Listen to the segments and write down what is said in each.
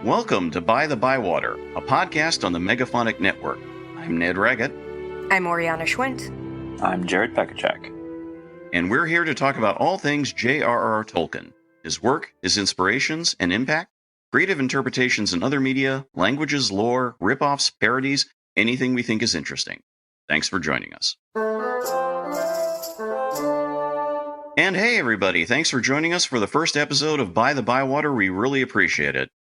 Welcome to By-The-Bywater, a podcast on the Megaphonic Network. I'm Ned Raggett. I'm Oriana Schwindt. I'm Jared Pechaček. And we're here to talk about all things J.R.R. Tolkien, his work, his inspirations and impact, creative interpretations in other media, languages, lore, rip-offs, parodies, anything we think is interesting. Thanks for joining us. And hey, everybody, thanks for joining us for the first episode of By-The-Bywater. We really appreciate it.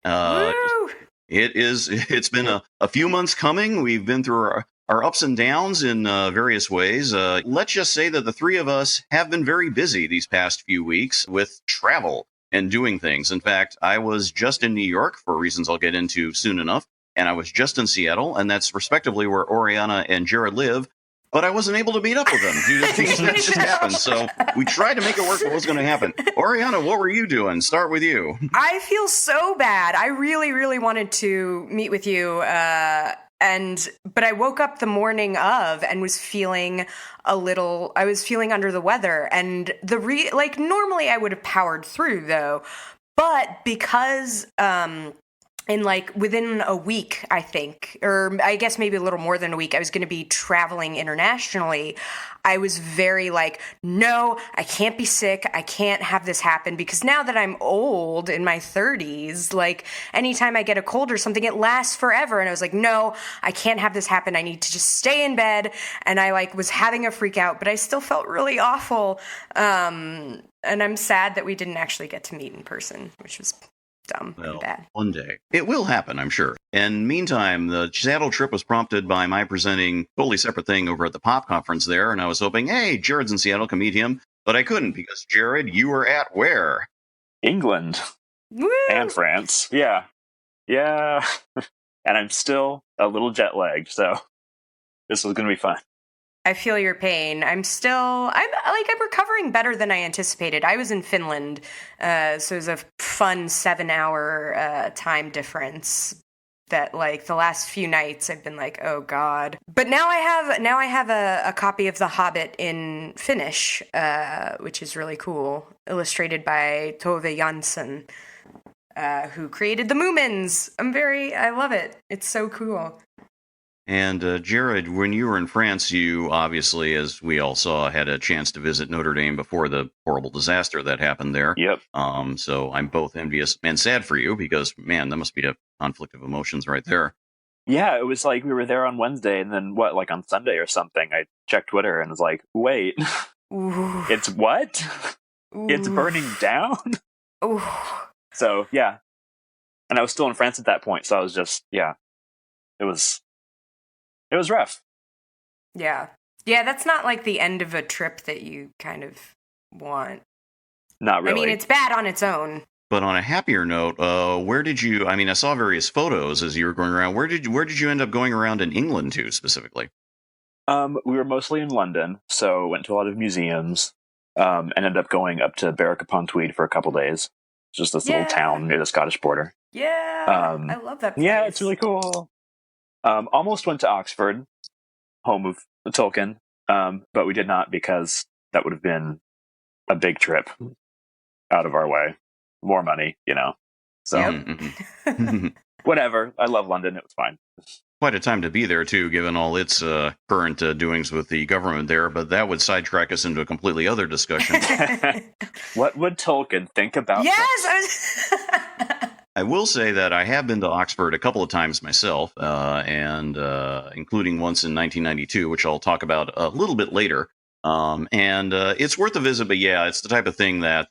It's been a few months coming. We've been through our ups and downs in various ways. Let's just say that the three of us have been very busy these past few weeks with travel and doing things. In fact, I was just in New York for reasons I'll get into soon enough, and I was just in Seattle, and that's respectively where Oriana and Jared live. But I wasn't able to meet up with them due to things that just happened. So we tried to make it work, but what was going to happen? Oriana, what were you doing? Start with you. I feel so bad. I really, really wanted to meet with you. But I woke up the morning of and was feeling I was feeling under the weather. And normally I would have powered through though. But because, within a week, I think, or I guess maybe a little more than a week, I was going to be traveling internationally. I was very no, I can't be sick. I can't have this happen because now that I'm old in my 30s, anytime I get a cold or something, it lasts forever. And I was no, I can't have this happen. I need to just stay in bed. And I was having a freak out, but I still felt really awful. And I'm sad that we didn't actually get to meet in person, which was dumb and bad. One day. It will happen, I'm sure. And meantime, the Seattle trip was prompted by my presenting a totally separate thing over at the POP conference there, and I was hoping, hey, Jared's in Seattle, can meet him. But I couldn't because, Jared, you were at where? England. Woo! And France. Yeah. And I'm still a little jet lagged, so this was going to be fun. I feel your pain. I'm recovering better than I anticipated. I was in Finland, so it was a fun 7-hour time difference that the last few nights I've been oh God. But now I have a copy of The Hobbit in Finnish, which is really cool, illustrated by Tove Jansson, who created the Moomins. I love it. It's so cool. And Jared, when you were in France, you obviously, as we all saw, had a chance to visit Notre Dame before the horrible disaster that happened there. Yep. So I'm both envious and sad for you because, man, that must be a conflict of emotions right there. Yeah, it was we were there on Wednesday, and then on Sunday or something, I checked Twitter and was wait, Ooh. It's what? Ooh. It's burning down? Ooh. So, yeah. And I was still in France at that point, so I was just, yeah. It was rough. Yeah. Yeah, that's not the end of a trip that you kind of want. Not really. I mean, it's bad on its own. But on a happier note, where did you, I saw various photos as you were going around. Where did you end up going around in England to specifically? We were mostly in London, so went to a lot of museums, ended up going up to Berwick-upon-Tweed for a couple days. It's just this little town near the Scottish border. Yeah, I love that place. Yeah, it's really cool. Almost went to Oxford, home of Tolkien, but we did not because that would have been a big trip out of our way. More money, So, Yep. Whatever. I love London. It was fine. Quite a time to be there, too, given all its current doings with the government there, but that would sidetrack us into a completely other discussion. What would Tolkien think about Yes! I will say that I have been to Oxford a couple of times myself, and including once in 1992, which I'll talk about a little bit later. And it's worth a visit, but yeah, it's the type of thing that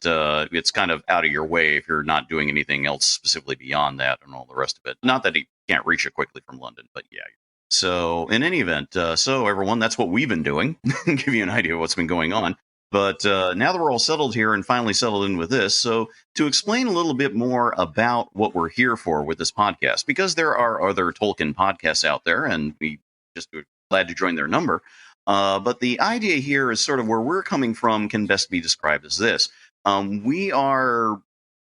it's kind of out of your way if you're not doing anything else specifically beyond that and all the rest of it. Not that you can't reach it quickly from London, but yeah. So in any event, so everyone, that's what we've been doing. Give you an idea of what's been going on. But now that we're all settled here and finally settled in with this, so to explain a little bit more about what we're here for with this podcast, because there are other Tolkien podcasts out there, and we just are glad to join their number. But the idea here is sort of where we're coming from can best be described as this. We are,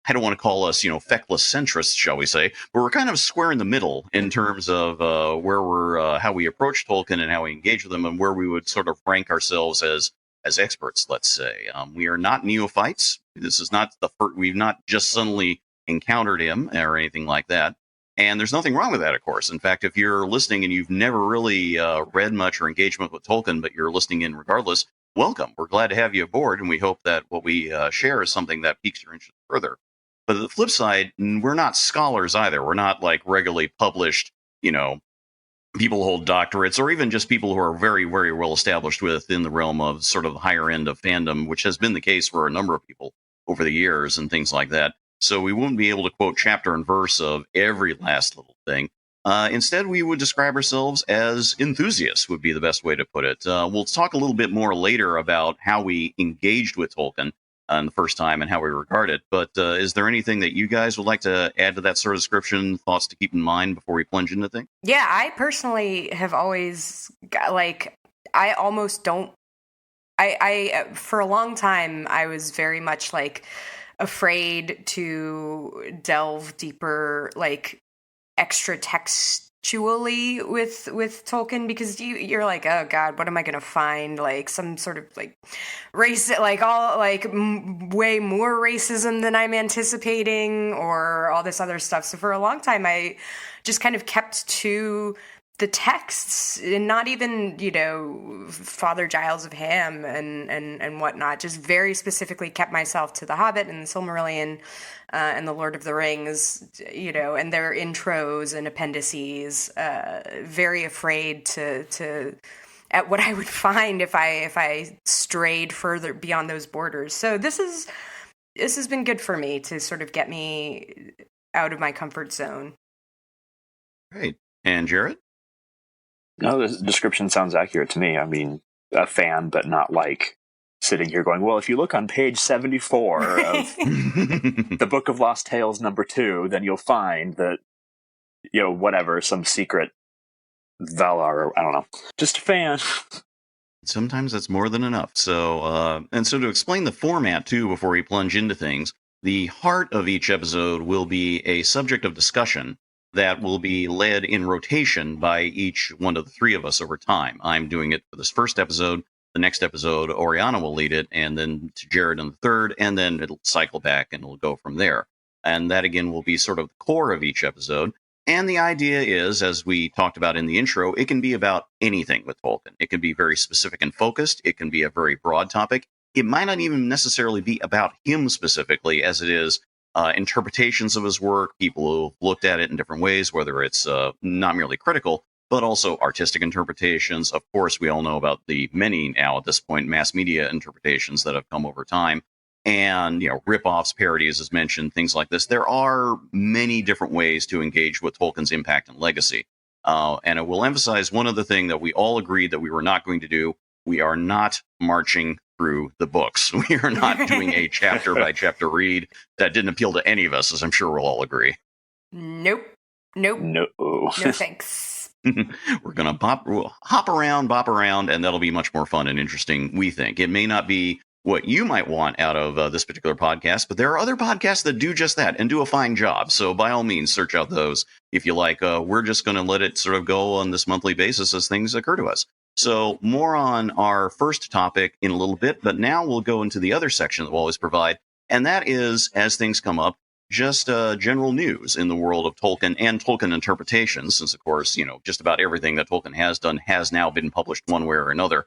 I don't want to call us, feckless centrists, shall we say, but we're kind of square in the middle in terms of where we're, how we approach Tolkien and how we engage with them and where we would sort of rank ourselves as experts, let's say. We are not neophytes. This is not we've not just suddenly encountered him or anything like that. And there's nothing wrong with that, of course. In fact, if you're listening and you've never really read much or engagement with Tolkien, but you're listening in regardless, welcome. We're glad to have you aboard, and we hope that what we share is something that piques your interest further. But the flip side, we're not scholars either. We're not like regularly published, people who hold doctorates, or even just people who are very, very well established within the realm of sort of the higher end of fandom, which has been the case for a number of people over the years and things like that. So we wouldn't be able to quote chapter and verse of every last little thing. Instead, we would describe ourselves as enthusiasts, would be the best way to put it. We'll talk a little bit more later about how we engaged with Tolkien the first time and how we regard it. But is there anything that you guys would like to add to that sort of description, thoughts to keep in mind before we plunge into things? Yeah, I personally have always, I almost don't, for a long time, I was very much afraid to delve deeper, extra textually with Tolkien, because you're like, oh God, what am I going to find? Some sort of race, way more racism than I'm anticipating, or all this other stuff. So for a long time, I just kind of kept to the texts, and not even, Father Giles of Ham and whatnot, just very specifically kept myself to The Hobbit and The Silmarillion and The Lord of the Rings, and their intros and appendices, very afraid to at what I would find if I strayed further beyond those borders. So this has been good for me to sort of get me out of my comfort zone. Great. And Jared? No, the description sounds accurate to me. I mean, a fan, but not sitting here going, well, if you look on page 74 of the Book of Lost Tales #2, then you'll find that, whatever, some secret Valar, or I don't know. Just a fan. Sometimes that's more than enough. So to explain the format, too, before we plunge into things, the heart of each episode will be a subject of discussion that will be led in rotation by each one of the three of us over time. I'm doing it for this first episode. The next episode, Oriana will lead it, and then to Jared in the third, and then it'll cycle back and it'll go from there. And that, again, will be sort of the core of each episode. And the idea is, as we talked about in the intro, it can be about anything with Tolkien. It can be very specific and focused. It can be a very broad topic. It might not even necessarily be about him specifically, as it is interpretations of his work, people who've looked at it in different ways, whether it's not merely critical, but also artistic interpretations. Of course, we all know about the many now at this point mass media interpretations that have come over time, and rip-offs, parodies, as mentioned, things like this. There are many different ways to engage with Tolkien's impact and legacy. And it will emphasize one other thing that we all agreed that we were not going to do. We are not marching through the books. We are not doing a chapter by chapter read. That didn't appeal to any of us, as I'm sure we'll all agree. Nope. No thanks. We're going to hop around, bop around, and that'll be much more fun and interesting, we think. It may not be what you might want out of this particular podcast, but there are other podcasts that do just that and do a fine job. So by all means, search out those if you like. We're just going to let it sort of go on this monthly basis as things occur to us. So more on our first topic in a little bit, but now we'll go into the other section that we'll always provide, and that is, as things come up, just general news in the world of Tolkien and Tolkien interpretations, since, of course, just about everything that Tolkien has done has now been published one way or another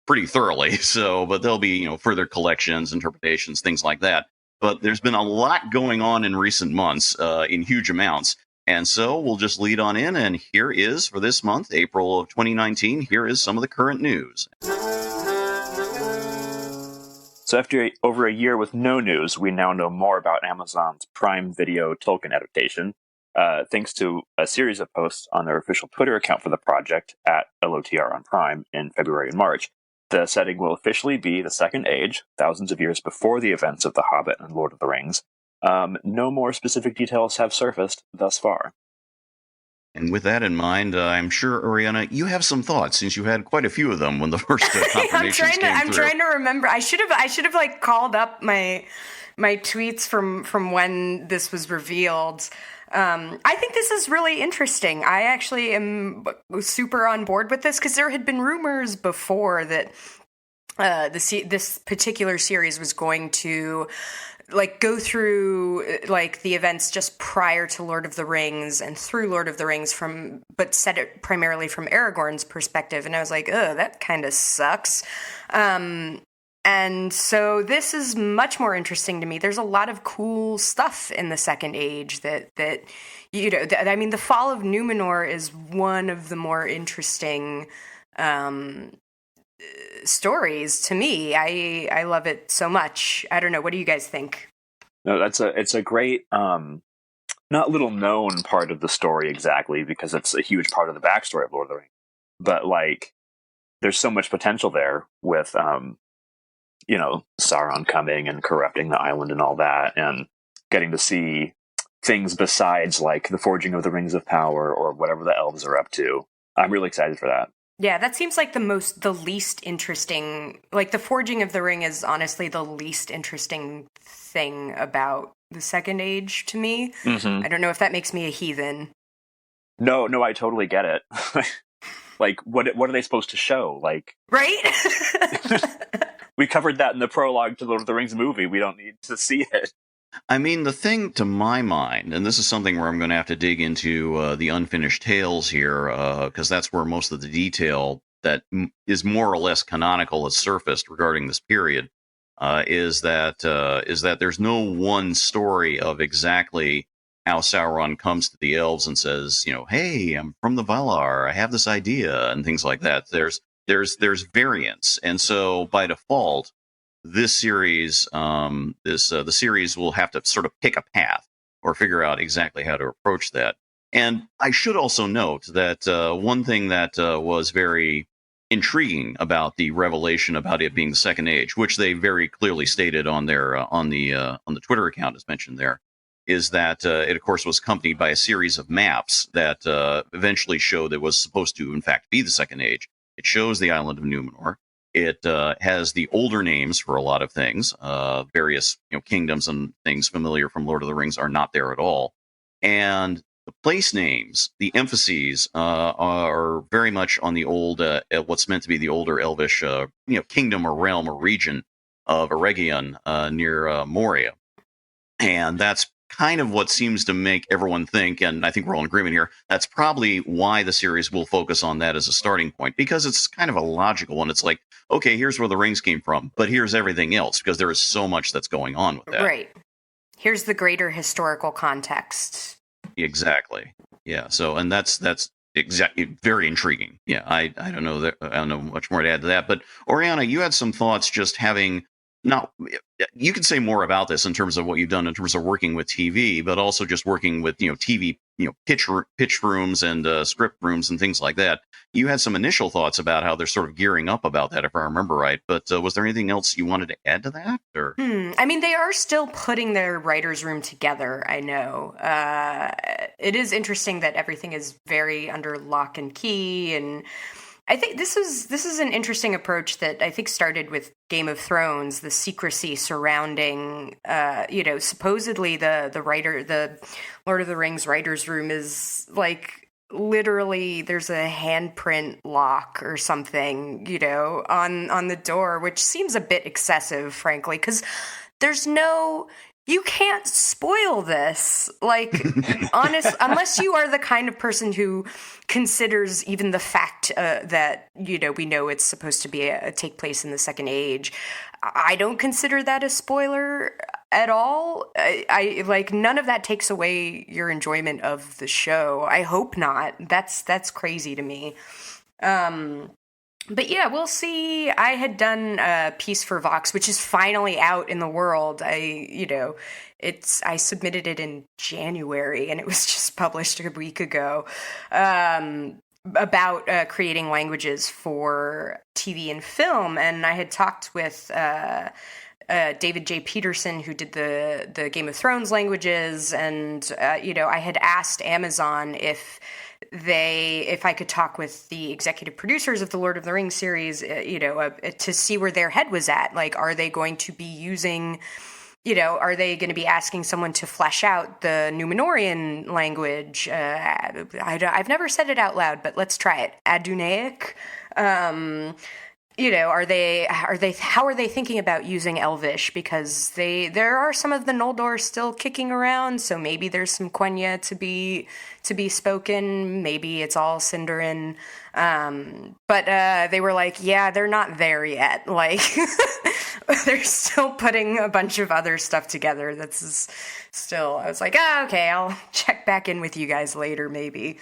pretty thoroughly. So, but there'll be, further collections, interpretations, things like that. But there's been a lot going on in recent months in huge amounts. And so we'll just lead on in, and here is, for this month, April of 2019, here is some of the current news. So after over a year with no news, we now know more about Amazon's Prime Video Tolkien adaptation, thanks to a series of posts on their official Twitter account for the project, at LOTR on Prime, in February and March. The setting will officially be the Second Age, thousands of years before the events of The Hobbit and Lord of the Rings. No more specific details have surfaced thus far. And with that in mind, I'm sure, Oriana, you have some thoughts, since you had quite a few of them when the first confirmations came I'm trying to remember. I should have called up my tweets from when this was revealed. I think this is really interesting. I actually am super on board with this, because there had been rumors before that this particular series was going to like go through like the events just prior to Lord of the Rings and through Lord of the Rings but set it primarily from Aragorn's perspective. And I was like, oh, that kind of sucks. And so this is much more interesting to me. There's a lot of cool stuff in the Second Age that I mean, the fall of Numenor is one of the more interesting stories to me. I love it so much. I don't know. What do you guys think? No, it's a great, not little known part of the story exactly, because it's a huge part of the backstory of Lord of the Rings. But like, there's so much potential there with, Sauron coming and corrupting the island and all that, and getting to see things besides like the forging of the Rings of Power or whatever the elves are up to. I'm really excited for that. Yeah, that seems like the least interesting, like the forging of the ring is honestly the least interesting thing about the Second Age to me. Mm-hmm. I don't know if that makes me a heathen. No, I totally get it. Like, what are they supposed to show? Like, right? We covered that in the prologue to the Lord of the Rings movie. We don't need to see it. I mean, the thing to my mind, and this is something where I'm going to have to dig into the unfinished tales here, because that's where most of the detail that is more or less canonical has surfaced regarding this period, is that there's no one story of exactly how Sauron comes to the elves and says, hey, I'm from the Valar, I have this idea, and things like that. There's variance, and so by default, this series, the series will have to sort of pick a path or figure out exactly how to approach that. And I should also note that one thing that was very intriguing about the revelation about it being the Second Age, which they very clearly stated on their on the Twitter account, as mentioned there, is that it of course was accompanied by a series of maps that eventually showed it was supposed to in fact be the Second Age. It shows the island of Numenor. It has the older names for a lot of things. Various kingdoms and things familiar from Lord of the Rings are not there at all. And the place names, the emphases, are very much on the old, what's meant to be the older Elvish, kingdom or realm or region of Eregion near Moria. And that's kind of what seems to make everyone think, and I think we're all in agreement here, that's probably why the series will focus on that as a starting point, because it's kind of a logical one. It's like, okay, here's where the rings came from, but here's everything else, because there is so much that's going on with that. Right. Here's the greater historical context. Exactly. Yeah. So, and that's exactly very intriguing. Yeah. I don't know much more to add to that, but Oriana, you had some thoughts just having. Now, you could say more about this in terms of what you've done in terms of working with TV, but also just working with TV, pitch rooms and script rooms and things like that. You had some initial thoughts about how they're sort of gearing up about that, if I remember right. But was there anything else you wanted to add to that? Or I mean, they are still putting their writers' room together. I know it is interesting that everything is very under lock and key and. I think this is an interesting approach that I think started with Game of Thrones, the secrecy surrounding, supposedly the Lord of the Rings writer's room is like literally there's a handprint lock or something, on the door, which seems a bit excessive, frankly, because you can't spoil this. Like, unless you are the kind of person who considers even the fact that, we know it's supposed to be take place in the Second Age. I don't consider that a spoiler at all. I like none of that takes away your enjoyment of the show. I hope not. That's crazy to me. But yeah, we'll see. I had done a piece for Vox, which is finally out in the world. I submitted it in January and it was just published a week ago, about creating languages for TV and film. And I had talked with David J. Peterson, who did the Game of Thrones languages. And, I had asked Amazon if I could talk with the executive producers of the Lord of the Rings series, to see where their head was at. Like, are they going to be using, are they going to be asking someone to flesh out the Numenorian language? I've never said it out loud, but let's try it. Adunaic. are they how are they thinking about using Elvish, because there are some of the Noldor still kicking around, so maybe there's some Quenya to be spoken, maybe it's all Sindarin, but they were like, yeah, they're not there yet, like they're still putting a bunch of other stuff together. That's still, I was like, okay, I'll check back in with you guys later, maybe.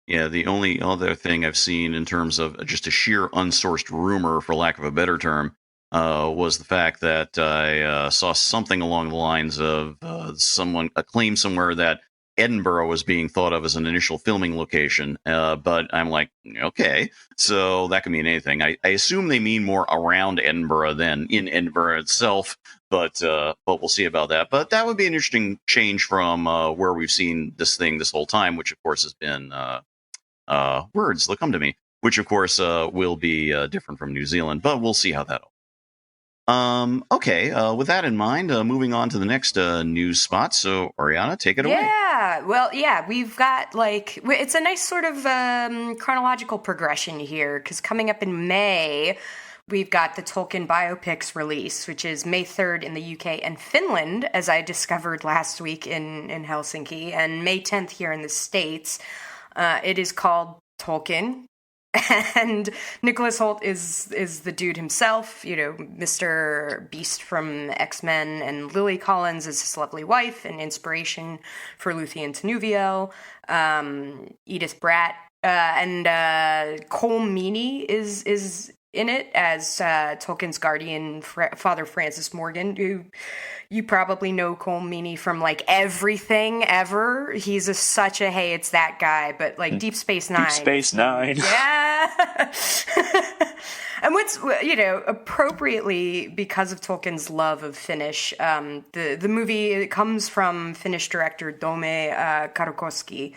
Yeah, the only other thing I've seen in terms of just a sheer unsourced rumor, for lack of a better term, was the fact that I saw something along the lines of a claim somewhere that Edinburgh was being thought of as an initial filming location. But I'm like, okay, so that could mean anything. I assume they mean more around Edinburgh than in Edinburgh itself, but we'll see about that. But that would be an interesting change from where we've seen this thing this whole time, which of course has been words that come to me, which of course will be different from New Zealand, but we'll see how that. Okay, with that in mind, moving on to the next news spot. So, Oriana, take it away. Yeah, well, yeah, we've got, it's a nice sort of chronological progression here, because coming up in May, we've got the Tolkien biopics release, which is May 3rd in the UK and Finland, as I discovered last week in Helsinki, and May 10th here in the States. It is called Tolkien, and Nicholas Hoult is the dude himself, Mr. Beast from X-Men, and Lily Collins is his lovely wife and inspiration for Luthien Tinuviel. Edith Bratt and Cole Meany is in it as Tolkien's guardian, Father Francis Morgan, who you probably know Cole Meany from everything ever. He's such a hey, it's that guy, but Deep Space Nine. Deep Space Nine. Yeah. And what's, appropriately, because of Tolkien's love of Finnish, the movie, it comes from Finnish director Dome Karukoski.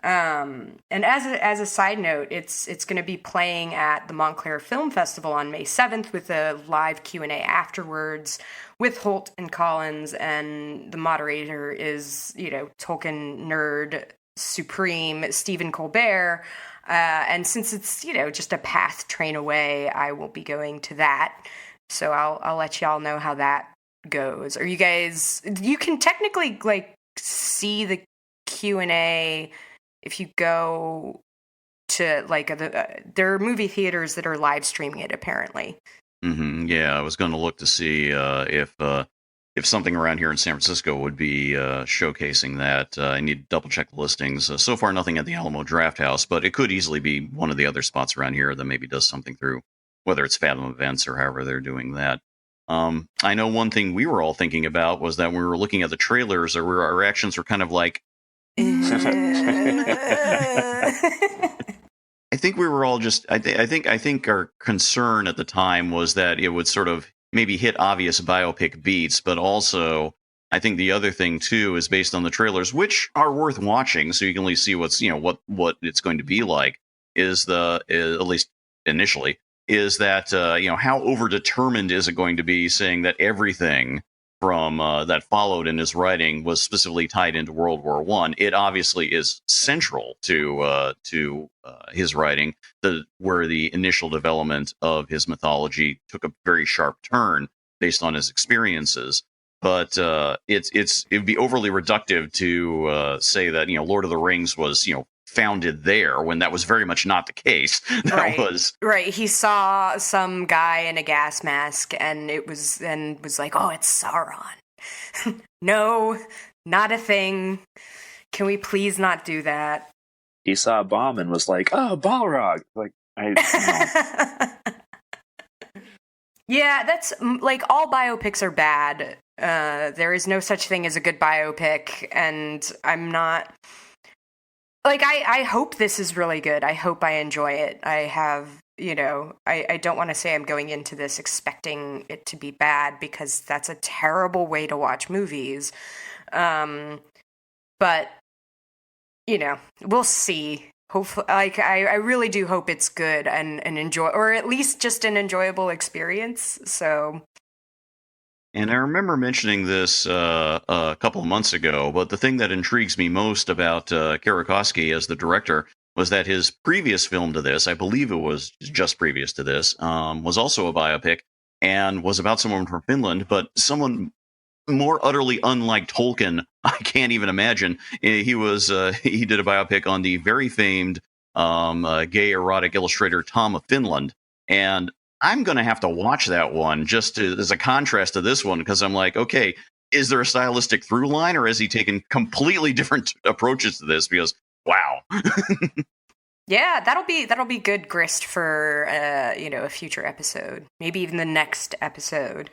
And as a side note, it's going to be playing at the Montclair Film Festival on May 7th with a live Q&A afterwards with Hoult and Collins, and the moderator is, Tolkien nerd supreme Stephen Colbert. And since it's, just a path train away, I won't be going to that. So I'll let y'all know how that goes. Are you guys, you can technically see the Q&A if you go to there are movie theaters that are live streaming it, apparently. Mm-hmm. Yeah, I was going to look to see if something around here in San Francisco would be showcasing that. I need to double check the listings. So far, nothing at the Alamo Draft House, but it could easily be one of the other spots around here that maybe does something through, whether it's Fathom Events or however they're doing that. I know one thing we were all thinking about was that when we were looking at the trailers, our reactions were kind of like, I think we were all just. I think our concern at the time was that it would sort of maybe hit obvious biopic beats, but also I think the other thing too is based on the trailers, which are worth watching, so you can at least see what's what it's going to be like. Is at least initially is that how overdetermined is it going to be, saying that everything from that followed in his writing was specifically tied into World War I. It obviously is central to his writing, where the initial development of his mythology took a very sharp turn based on his experiences. But it'd be overly reductive to say that Lord of the Rings was founded there, when that was very much not the case. Right. He saw some guy in a gas mask and was like, oh, it's Sauron. No, not a thing. Can we please not do that? He saw a bomb and was like, oh, Balrog. Yeah, that's all biopics are bad. There is no such thing as a good biopic, and I'm not. I hope this is really good. I hope I enjoy it. I have, I don't want to say I'm going into this expecting it to be bad, because that's a terrible way to watch movies. But, we'll see. Hopefully, I really do hope it's good and enjoy, or at least just an enjoyable experience. So. And I remember mentioning this a couple of months ago, but the thing that intrigues me most about Karukoski as the director was that his previous film to this, I believe it was just previous to this, was also a biopic and was about someone from Finland, but someone more utterly unlike Tolkien, I can't even imagine. He did a biopic on the very famed gay erotic illustrator Tom of Finland, and I'm going to have to watch that one just as a contrast to this one, because I'm like, okay, is there a stylistic through line, or has he taken completely different approaches to this? Because wow. Yeah, that'll be good grist for a future episode, maybe even the next episode.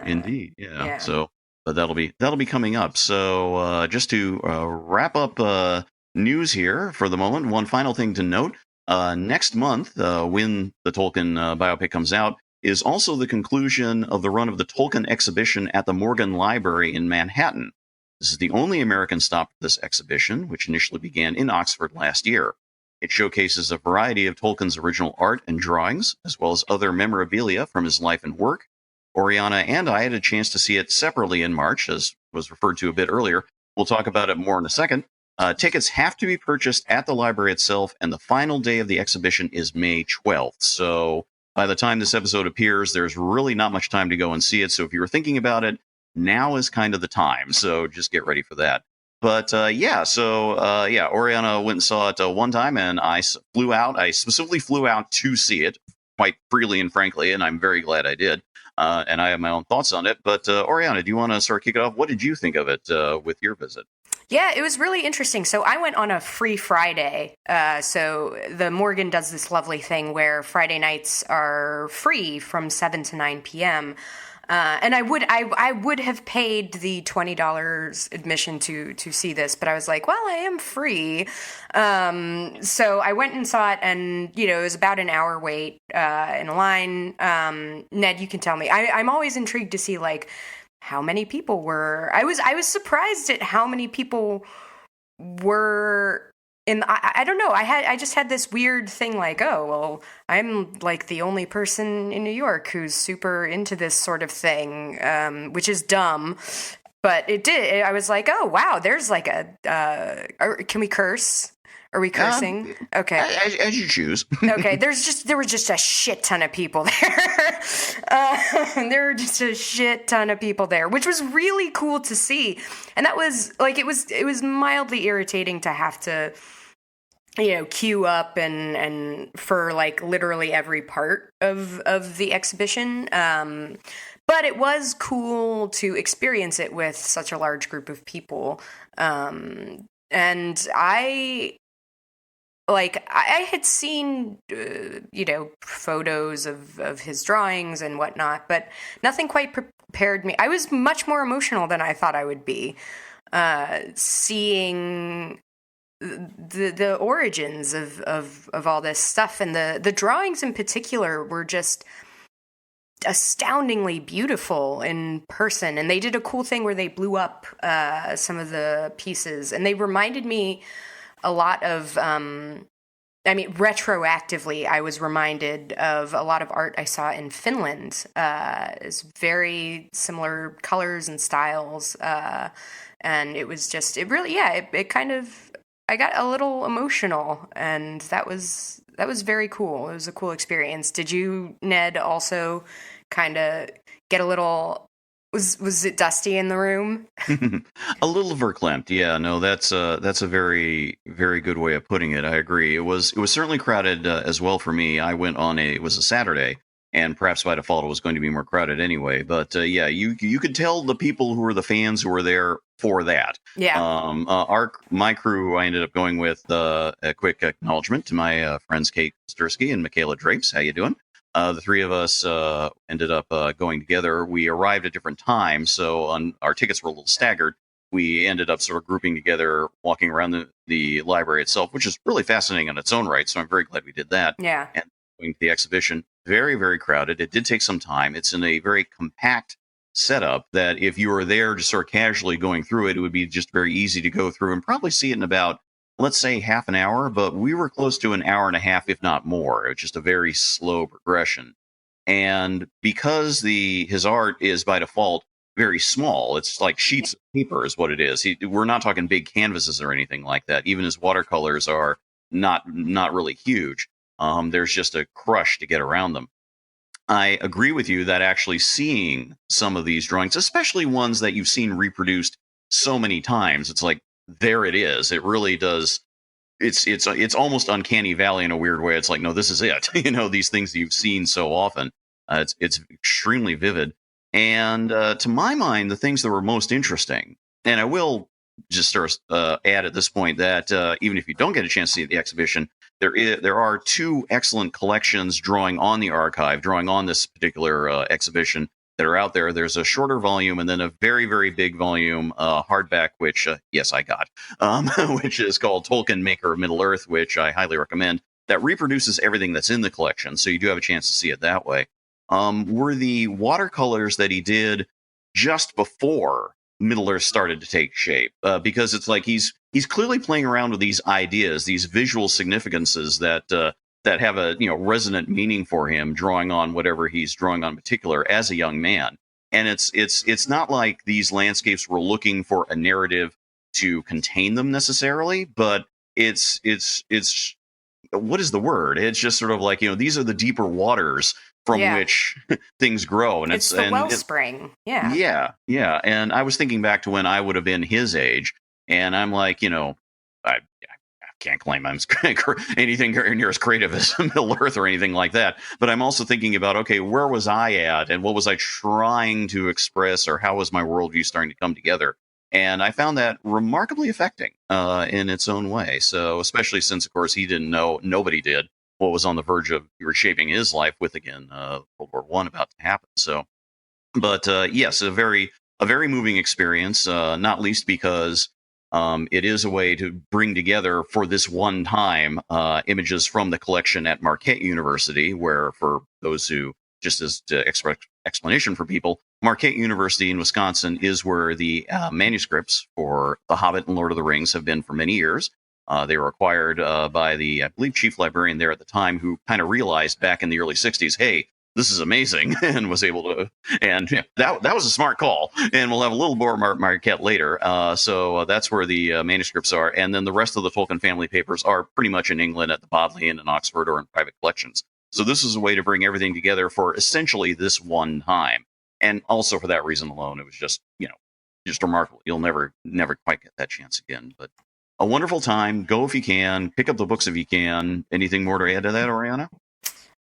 Indeed, yeah. So. But that'll be coming up. So just to wrap up news here for the moment, one final thing to note. Next month, when the Tolkien biopic comes out, is also the conclusion of the run of the Tolkien exhibition at the Morgan Library in Manhattan. This is the only American stop for this exhibition, which initially began in Oxford last year. It showcases a variety of Tolkien's original art and drawings, as well as other memorabilia from his life and work. Oriana and I had a chance to see it separately in March, as was referred to a bit earlier. We'll talk about it more in a second. Tickets have to be purchased at the library itself, and the final day of the exhibition is May 12th. So by the time this episode appears, there's really not much time to go and see it. So if you were thinking about it, now is kind of the time. So just get ready for that. But Oriana went and saw it one time, and I flew out. I specifically flew out to see it quite freely and frankly, and I'm very glad I did. And I have my own thoughts on it. But Oriana, do you want to sort of kick it off? What did you think of it with your visit? Yeah, it was really interesting. So I went on a free Friday. So the Morgan does this lovely thing where Friday nights are free from 7 to 9 p.m. And I would have paid the $20 admission to see this, but I was like, well, I am free. So I went and saw it, and it was about an hour wait in a line. Ned, you can tell me. I'm always intrigued to see like how many people were. I was surprised at how many people were. And I don't know. I just had this weird thing like, oh, well, I'm like the only person in New York who's super into this sort of thing, which is dumb. But it did. I was like, oh, wow, there's like can we curse? Are we cursing? Okay. As you choose. Okay. There was just a shit ton of people there. There were just a shit ton of people there, which was really cool to see. And that was like, it was mildly irritating to have to, queue up and for like literally every part of the exhibition. But it was cool to experience it with such a large group of people. And I had seen, photos of his drawings and whatnot, but nothing quite prepared me. I was much more emotional than I thought I would be, seeing the origins of all this stuff. And the drawings in particular were just astoundingly beautiful in person. And they did a cool thing where they blew up some of the pieces, and they reminded me a lot of, retroactively, I was reminded of a lot of art I saw in Finland. It's very similar colors and styles. And it was just, it really, it kind of, I got a little emotional, and that was very cool. It was a cool experience. Did you, Ned, also kind of get a little... Was it dusty in the room? A little verklempt, yeah. No, that's a very, very good way of putting it. I agree. It was certainly crowded as well for me. I went on it was a Saturday, and perhaps by default it was going to be more crowded anyway. But you could tell the people who were the fans who were there for that. Yeah. My crew, I ended up going with a quick acknowledgement to my friends Kate Stursky and Michaela Drapes. How you doing? The three of us ended up going together. We arrived at different times, so our tickets were a little staggered. We ended up sort of grouping together, walking around the library itself, which is really fascinating in its own right, so I'm very glad we did that. Yeah. And going to the exhibition, very, very crowded. It did take some time. It's in a very compact setup that if you were there just sort of casually going through it, it would be just very easy to go through and probably see it in about, let's say, half an hour, but we were close to an hour and a half, if not more. It's just a very slow progression. And because his art is by default very small, it's like sheets of paper is what it is. We're not talking big canvases or anything like that. Even his watercolors are not really huge. There's just a crush to get around them. I agree with you that actually seeing some of these drawings, especially ones that you've seen reproduced so many times, it's like, there it is. It really does. It's almost uncanny valley in a weird way. It's like, no, this is it. These things that you've seen so often. It's extremely vivid. And to my mind, the things that were most interesting, and I will just sort of add at this point that even if you don't get a chance to see the exhibition, there are two excellent collections drawing on the archive, drawing on this particular exhibition that are out there. There's a shorter volume and then a very, very big volume hardback, which, yes, I got, which is called Tolkien, Maker of Middle-earth, which I highly recommend, that reproduces everything that's in the collection. So you do have a chance to see it that way. Were the watercolors that he did just before Middle-earth started to take shape, because it's like he's clearly playing around with these ideas, these visual significances that have a resonant meaning for him, drawing on whatever he's drawing on in particular as a young man. And it's not like these landscapes were looking for a narrative to contain them necessarily, but it's what is the word? It's just sort of like, these are the deeper waters from which things grow. And it's the wellspring. Yeah. And I was thinking back to when I would have been his age, and I'm like, I can't claim I'm anything near as creative as Middle-earth or anything like that. But I'm also thinking about, okay, where was I at, and what was I trying to express, or how was my worldview starting to come together? And I found that remarkably affecting in its own way. So especially since, of course, he didn't know, nobody did, what was on the verge of reshaping his life with, again, World War I about to happen. So, but yes, a very moving experience, not least because it is a way to bring together for this one time images from the collection at Marquette University, where, for those who, just as to explanation for people, Marquette University in Wisconsin is where the manuscripts for The Hobbit and Lord of the Rings have been for many years. They were acquired by the, I believe, chief librarian there at the time, who kind of realized back in the early 60s, hey, this is amazing, and was able to, and that was a smart call. And we'll have a little more Marquette later. So that's where the manuscripts are. And then the rest of the Tolkien family papers are pretty much in England at the Bodleian in Oxford or in private collections. So this is a way to bring everything together for essentially this one time. And also for that reason alone, it was just, just remarkable. You'll never quite get that chance again. But a wonderful time. Go if you can. Pick up the books if you can. Anything more to add to that, Oriana?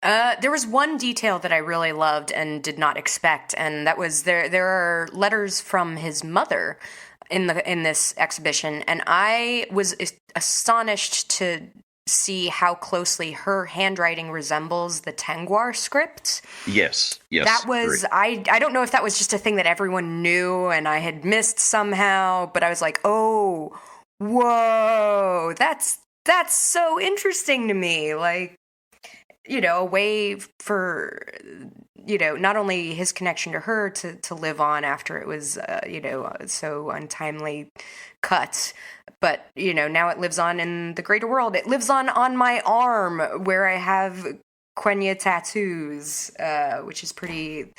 There was one detail that I really loved and did not expect, and that was there are letters from his mother in this exhibition, and I was astonished to see how closely her handwriting resembles the Tengwar script. Yes. That was, I don't know if that was just a thing that everyone knew and I had missed somehow, but I was like, oh, whoa, that's so interesting to me. Like, a way for, not only his connection to her to live on after it was, so untimely cut, but, now it lives on in the greater world. It lives on my arm where I have Quenya tattoos, which is pretty,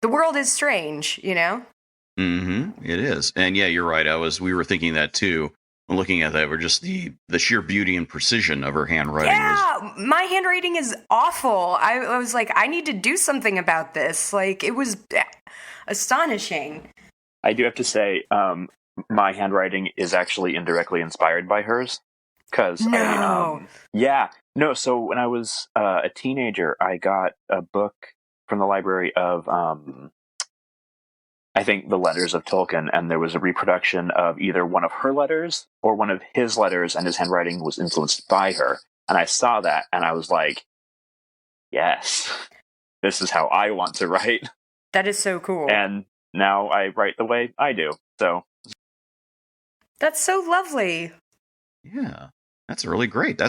the world is strange, Mm-hmm. It is. And yeah, you're right. We were thinking that too. Looking at that, we're just the sheer beauty and precision of her handwriting. Yeah, my handwriting is awful. I was like, I need to do something about this. Like, it was astonishing. I do have to say, my handwriting is actually indirectly inspired by hers. Because so when I was a teenager, I got a book from the library of I think the letters of Tolkien, and there was a reproduction of either one of her letters or one of his letters, and his handwriting was influenced by her. And I saw that, and I was like, yes, this is how I want to write. That is so cool. And now I write the way I do. So that's so lovely. Yeah, that's really great.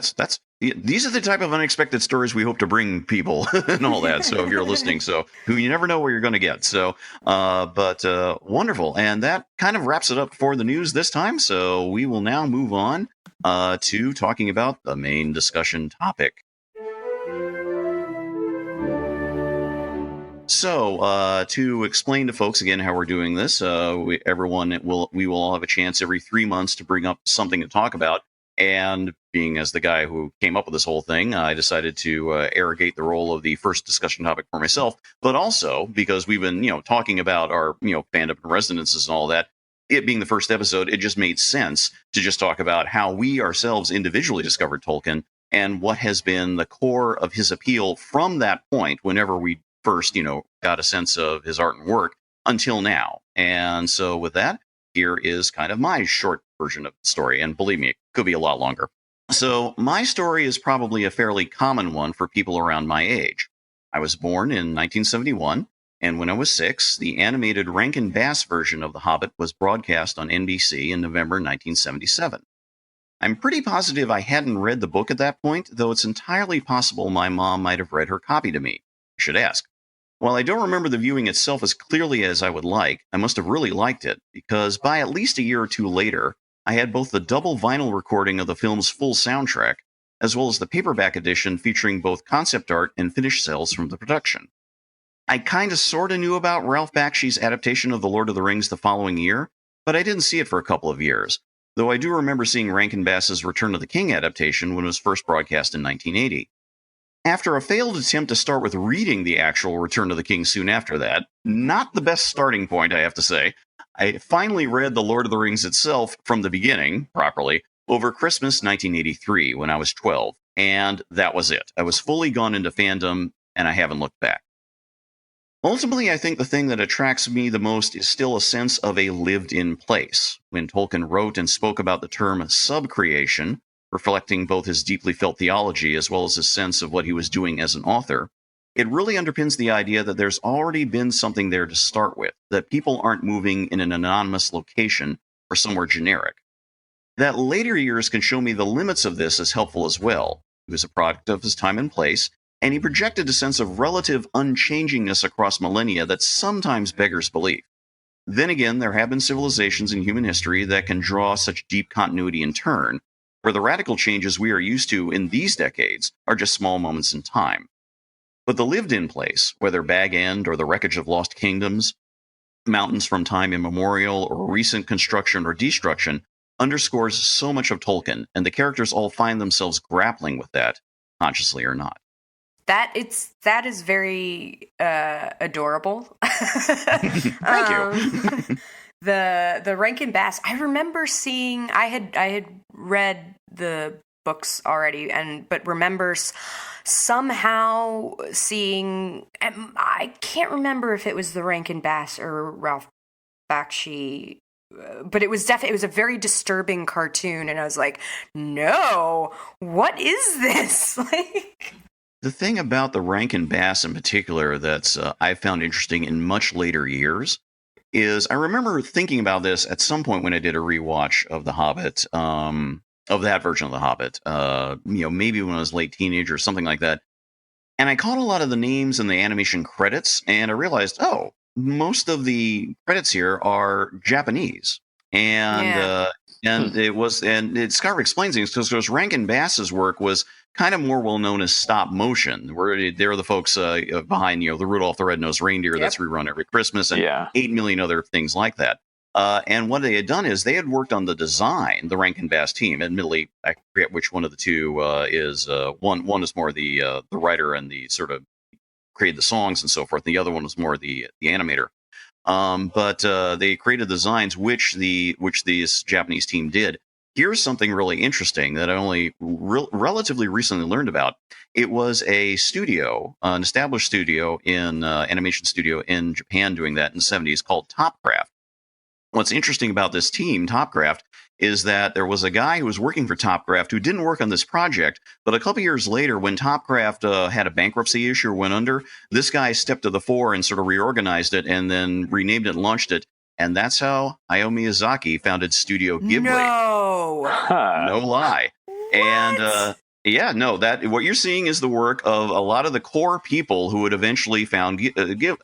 These are the type of unexpected stories we hope to bring people and all that. So if you're listening, who you never know where you're going to get. So, but wonderful. And that kind of wraps it up for the news this time. So we will now move on to talking about the main discussion topic. So to explain to folks again how we're doing this, we will all have a chance every 3 months to bring up something to talk about. And being as the guy who came up with this whole thing, I decided to arrogate the role of the first discussion topic for myself. But also because we've been, talking about our, fandom and resonances and all that. It being the first episode, it just made sense to just talk about how we ourselves individually discovered Tolkien and what has been the core of his appeal from that point, whenever we first, got a sense of his art and work until now. And so with that, here is kind of my short version of the story. And believe me, it could be a lot longer. So my story is probably a fairly common one for people around my age. I was born in 1971, and when I was 6, the animated Rankin Bass version of The Hobbit was broadcast on NBC in November 1977. I'm pretty positive I hadn't read the book at that point, though it's entirely possible my mom might have read her copy to me. I should ask. While I don't remember the viewing itself as clearly as I would like, I must have really liked it, because by at least a year or two later, I had both the double vinyl recording of the film's full soundtrack, as well as the paperback edition featuring both concept art and finished sales from the production. I kinda sorta knew about Ralph Bakshi's adaptation of The Lord of the Rings the following year, but I didn't see it for a couple of years, though I do remember seeing Rankin Bass's Return of the King adaptation when it was first broadcast in 1980. After a failed attempt to start with reading the actual Return of the King soon after that, not the best starting point, I have to say, I finally read The Lord of the Rings itself from the beginning, properly, over Christmas 1983 when I was 12, and that was it. I was fully gone into fandom, and I haven't looked back. Ultimately, I think the thing that attracts me the most is still a sense of a lived-in place. When Tolkien wrote and spoke about the term sub-creation, reflecting both his deeply felt theology as well as his sense of what he was doing as an author, it really underpins the idea that there's already been something there to start with, that people aren't moving in an anonymous location or somewhere generic. That later years can show me the limits of this is helpful as well. He was a product of his time and place, and he projected a sense of relative unchangingness across millennia that sometimes beggars belief. Then again, there have been civilizations in human history that can draw such deep continuity in turn, where the radical changes we are used to in these decades are just small moments in time. But the lived-in place, whether Bag End or the wreckage of lost kingdoms, mountains from time immemorial, or recent construction or destruction, underscores so much of Tolkien, and the characters all find themselves grappling with that, consciously or not. That is very adorable. Thank you. The Rankin Bass. I remember seeing. I had read the books already, but remember somehow seeing. I can't remember if it was the Rankin Bass or Ralph Bakshi, but it was definitely. It was a very disturbing cartoon, and I was like, "No, what is this?" Like. The thing about the Rankin Bass in particular that's I found interesting in much later years is I remember thinking about this at some point when I did a rewatch of The Hobbit, of that version of The Hobbit, maybe when I was late teenager or something like that. And I caught a lot of the names in the animation credits, and I realized, oh, most of the credits here are Japanese. And it Scott explains things because Rankin Bass's work was kind of more well known as stop motion, where they're the folks behind the Rudolph the Red-Nosed Reindeer that's rerun every Christmas and 8 million other things like that. And what they had done is they had worked on the design, the Rankin Bass team. Admittedly, I forget which one of the two is one is more the writer and the sort of created the songs and so forth. The other one was more the animator. But they created designs which this Japanese team did. Here's something really interesting that I only relatively recently learned about. It was a studio, an established studio animation studio in Japan doing that in the 70s called Topcraft. What's interesting about this team, Topcraft, is that there was a guy who was working for Topcraft who didn't work on this project, but a couple years later, when Topcraft had a bankruptcy issue or went under, this guy stepped to the fore and sort of reorganized it and then renamed it and launched it. And that's how Hayao Miyazaki founded Studio Ghibli. No. No lie. What? And what you're seeing is the work of a lot of the core people who would eventually found Studio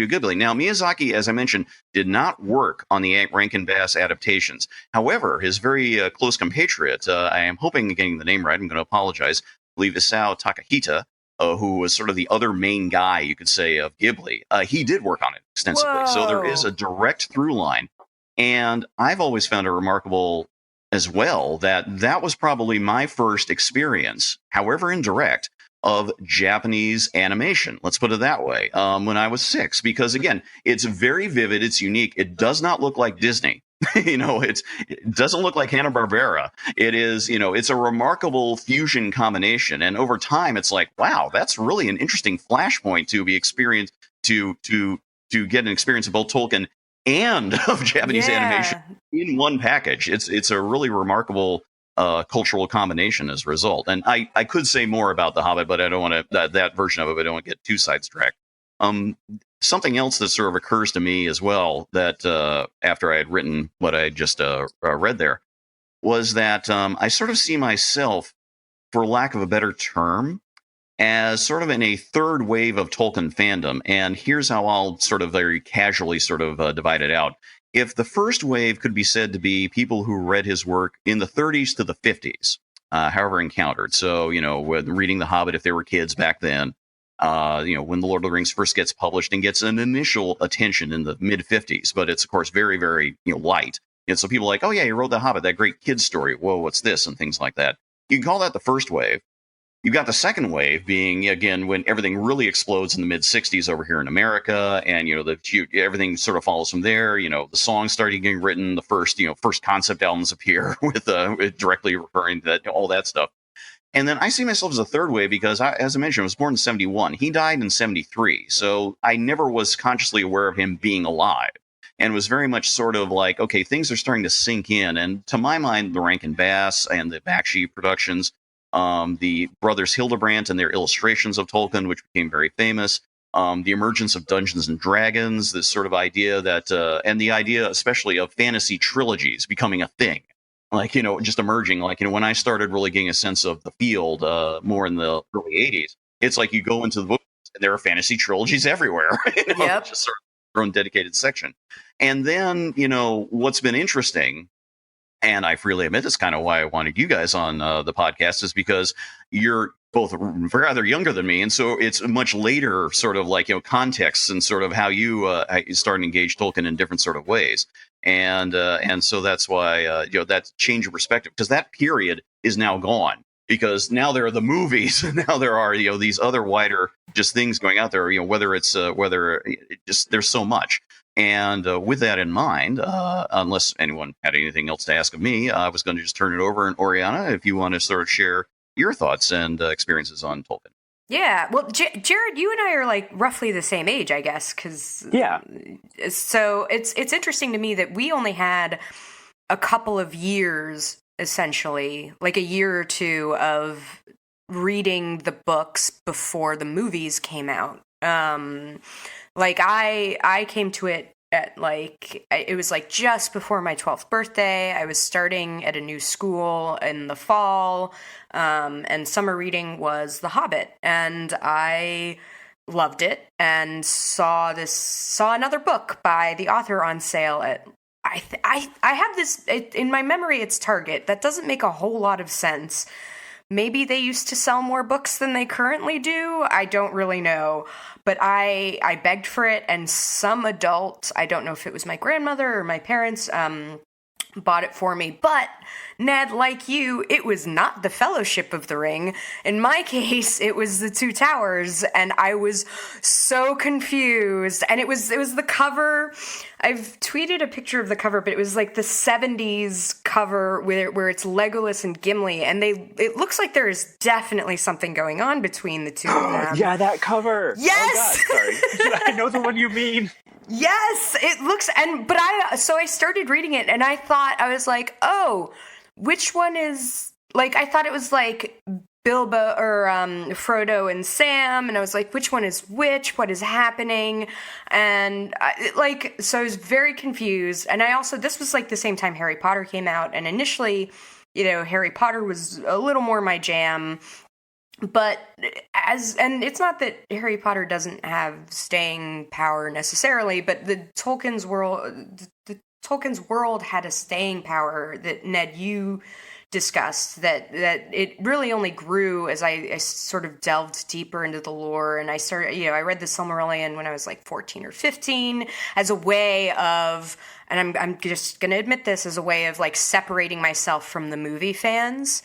Ghibli. Now, Miyazaki, as I mentioned, did not work on the Rankin Bass adaptations. However, his very close compatriot, I am hoping I'm getting the name right, I'm going to apologize, I believe Isao Takahita, who was sort of the other main guy, you could say, of Ghibli, he did work on it extensively. Whoa. So there is a direct through line. And I've always found it remarkable as well that was probably my first experience, however indirect, of Japanese animation. Let's put it that way. When I was 6, because again, it's very vivid, it's unique. It does not look like Disney. It doesn't look like Hanna-Barbera. It is, it's a remarkable fusion combination. And over time, it's like, wow, that's really an interesting flashpoint to be experienced, to get an experience of both Tolkien and of Japanese animation in one package. It's a really remarkable cultural combination as a result. And I could say more about The Hobbit, but I don't want to, that version of it, but I don't want to get too sidetracked. Something else that sort of occurs to me as well, that after I had written what I just read there, was that I sort of see myself, for lack of a better term, as sort of in a third wave of Tolkien fandom. And here's how I'll sort of very casually sort of divide it out. If the first wave could be said to be people who read his work in the 30s to the 50s, however encountered. So, with reading The Hobbit, if they were kids back then, when The Lord of the Rings first gets published and gets an initial attention in the mid 50s, but it's of course very, very, light. And so people are like, oh yeah, you wrote The Hobbit, that great kid's story. Whoa, what's this? And things like that. You can call that the first wave. You've got the second wave being, again, when everything really explodes in the mid 60s over here in America, and everything sort of follows from there. The songs started getting written, the first concept albums appear with directly referring to that, all that stuff. And then I see myself as a third wave because, as I mentioned, I was born in 71. He died in 73. So I never was consciously aware of him being alive, and was very much sort of like, okay, things are starting to sink in. And to my mind, the Rankin Bass and the Bakshi productions, the brothers Hildebrandt and their illustrations of Tolkien, which became very famous, the emergence of Dungeons and Dragons, this sort of idea that, and the idea especially of fantasy trilogies becoming a thing. Like, just emerging, like, when I started really getting a sense of the field more in the early 80s, it's like you go into the books and there are fantasy trilogies everywhere, Yep. Just sort of their own dedicated section. And then, what's been interesting, and I freely admit this, kind of why I wanted you guys on the podcast, is because you're both rather younger than me, and so it's a much later sort of like context and sort of how you start to engage Tolkien in different sort of ways, and so that's why that change of perspective, because that period is now gone, because now there are the movies, and now there are these other wider just things going out there, whether it's just there's so much. And with that in mind, unless anyone had anything else to ask of me, I was going to just turn it over. And Oriana, if you want to sort of share your thoughts and experiences on Tolkien. Yeah, well, Jared, you and I are like roughly the same age, I guess, because So it's interesting to me that we only had a couple of years, essentially, like a year or two of reading the books before the movies came out. Like I came to it at it was like just before my 12th birthday. I was starting at a new school in the fall, and summer reading was The Hobbit, and I loved it and saw another book by the author on sale at I have this in my memory. It's Target. That doesn't make a whole lot of sense. Maybe they used to sell more books than they currently do. I don't really know. But I begged for it, and some adult, I don't know if it was my grandmother or my parents, bought it for me. But, Ned, like you, it was not the Fellowship of the Ring. In my case, it was the Two Towers, and I was so confused. And it was the cover. I've tweeted a picture of the cover, but it was like the 70s cover where it's Legolas and Gimli, and it looks like there is definitely something going on between the two of them. Yeah, that cover. Yes! Oh, God, sorry. I know the one you mean. Yes, it looks, so I started reading it, and I was like, oh, which one is, like, I thought it was like Bilbo or Frodo and Sam, and I was like, which one is which? What is happening? And so I was very confused. And this was like the same time Harry Potter came out, and initially, Harry Potter was a little more my jam. But and it's not that Harry Potter doesn't have staying power necessarily, but the Tolkien's world had a staying power that, Ned, you discussed, that it really only grew as I sort of delved deeper into the lore, and I started, I read the Silmarillion when I was like 14 or 15 as a way of, and I'm just going to admit this, as a way of like separating myself from the movie fans.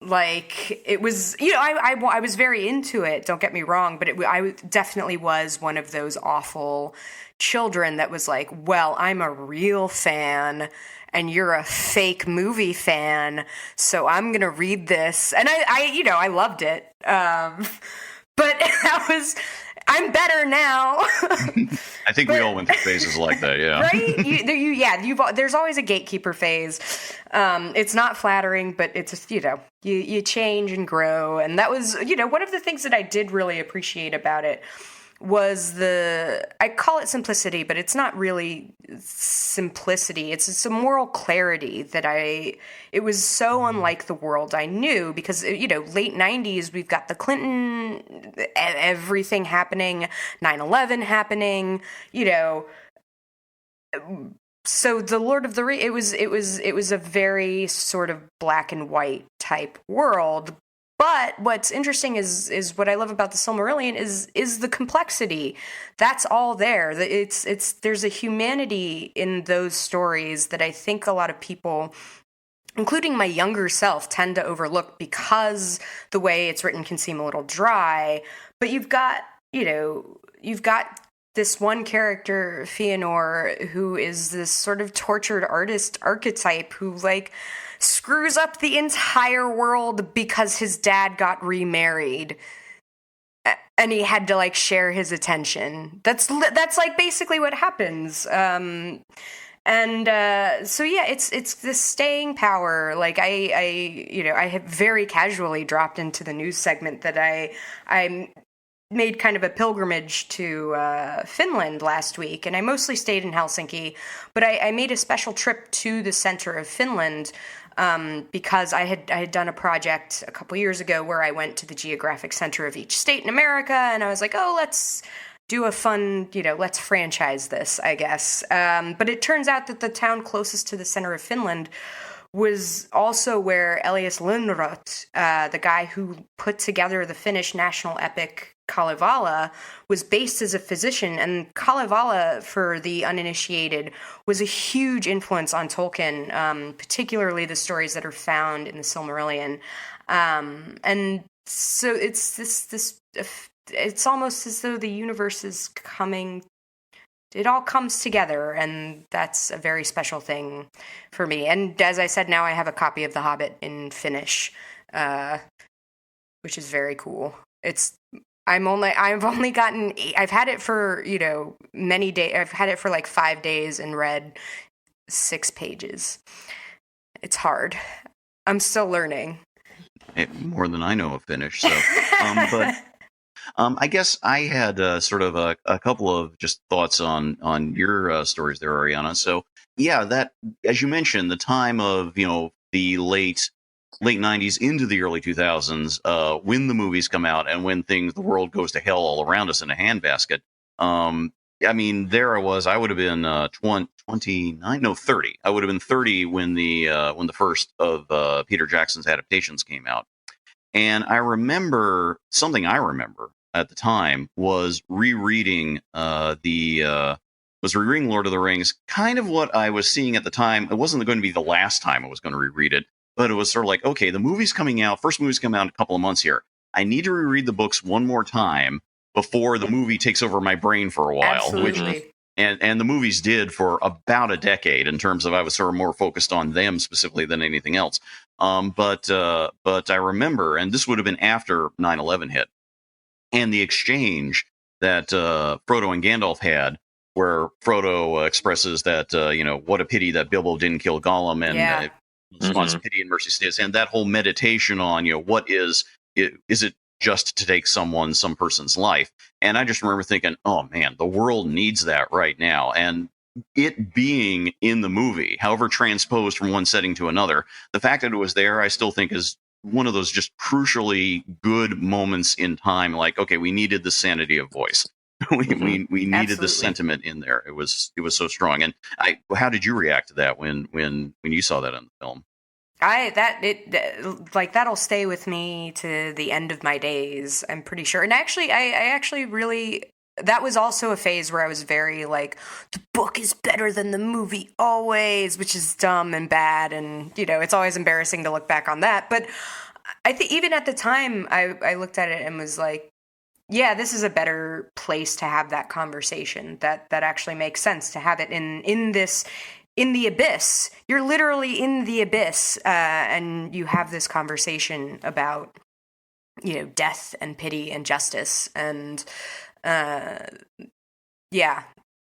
Like it was, I was very into it, don't get me wrong, but I definitely was one of those awful children that was like, well, I'm a real fan and you're a fake movie fan, so I'm gonna read this. And I loved it. But I'm better now. I think we all went through phases like that, yeah. Right? There's always a gatekeeper phase. It's not flattering, but it's, you change and grow. And that was, one of the things that I did really appreciate about it was I call it simplicity, but it's not really simplicity. It's a moral clarity that it was so unlike the world I knew, because, late 90s, we've got the Clinton, everything happening, 9/11 happening, so the Lord of the Rings, it was a very sort of black and white type world. But what's interesting is what I love about the Silmarillion is the complexity. That's all there. There's a humanity in those stories that I think a lot of people, including my younger self, tend to overlook because the way it's written can seem a little dry. But you've got this one character, Fëanor, who is this sort of tortured artist archetype who like screws up the entire world because his dad got remarried and he had to like share his attention. That's like basically what happens. So yeah, it's this staying power. Like I have very casually dropped into the news segment that I made kind of a pilgrimage to Finland last week, and I mostly stayed in Helsinki, but I made a special trip to the center of Finland because I had done a project a couple years ago where I went to the geographic center of each state in America, and I was like, oh, let's do a fun, let's franchise this, I guess. But it turns out that the town closest to the center of Finland was also where Elias Lönnrot, the guy who put together the Finnish national epic Kalevala, was based as a physician. And Kalevala, for the uninitiated, was a huge influence on Tolkien, particularly the stories that are found in the Silmarillion. And so it's it's almost as though the universe is coming. It all comes together, and that's a very special thing for me. And as I said, now I have a copy of The Hobbit in Finnish, which is very cool. I've had it for, many days. I've had it for like 5 days and read 6 pages. It's hard. I'm still learning. More than I know of Finnish, so, but... I guess I had sort of a couple of just thoughts on your stories there, Oriana. So, yeah, that, as you mentioned, the time of, the late 90s into the early 2000s, when the movies come out and when the world goes to hell all around us in a handbasket. I mean, there I was. I would have been 30. I would have been 30 when the first of Peter Jackson's adaptations came out. And I remember at the time was rereading Lord of the Rings. Kind of what I was seeing at the time. It wasn't going to be the last time I was going to reread it, but it was sort of like, okay, the movie's coming out. First movie's coming out in a couple of months here. I need to reread the books one more time before the movie takes over my brain for a while. Absolutely. And the movies did for about a decade in terms of I was sort of more focused on them specifically than anything else. But I remember, and this would have been after 9/11 hit, and the exchange that Frodo and Gandalf had, where Frodo expresses that, what a pity that Bilbo didn't kill Gollum, and response pity and mercy stays, and that whole meditation on, what is it just to take some person's life? And I just remember thinking, oh man, the world needs that right now. And it being in the movie, however transposed from one setting to another, the fact that it was there, I still think is one of those just crucially good moments in time. Like, okay, we needed the sanity of voice. we needed the sentiment in there. It was so strong. And how did you react to that when you saw that in the film? That'll stay with me to the end of my days, I'm pretty sure. And actually, I actually really, that was also a phase where I was very like, the book is better than the movie always, which is dumb and bad. And, it's always embarrassing to look back on that. But I think even at the time, I looked at it and was like, yeah, this is a better place to have that conversation. That actually makes sense to have it in the abyss. You're literally in the abyss, and you have this conversation about, death and pity and justice. And yeah,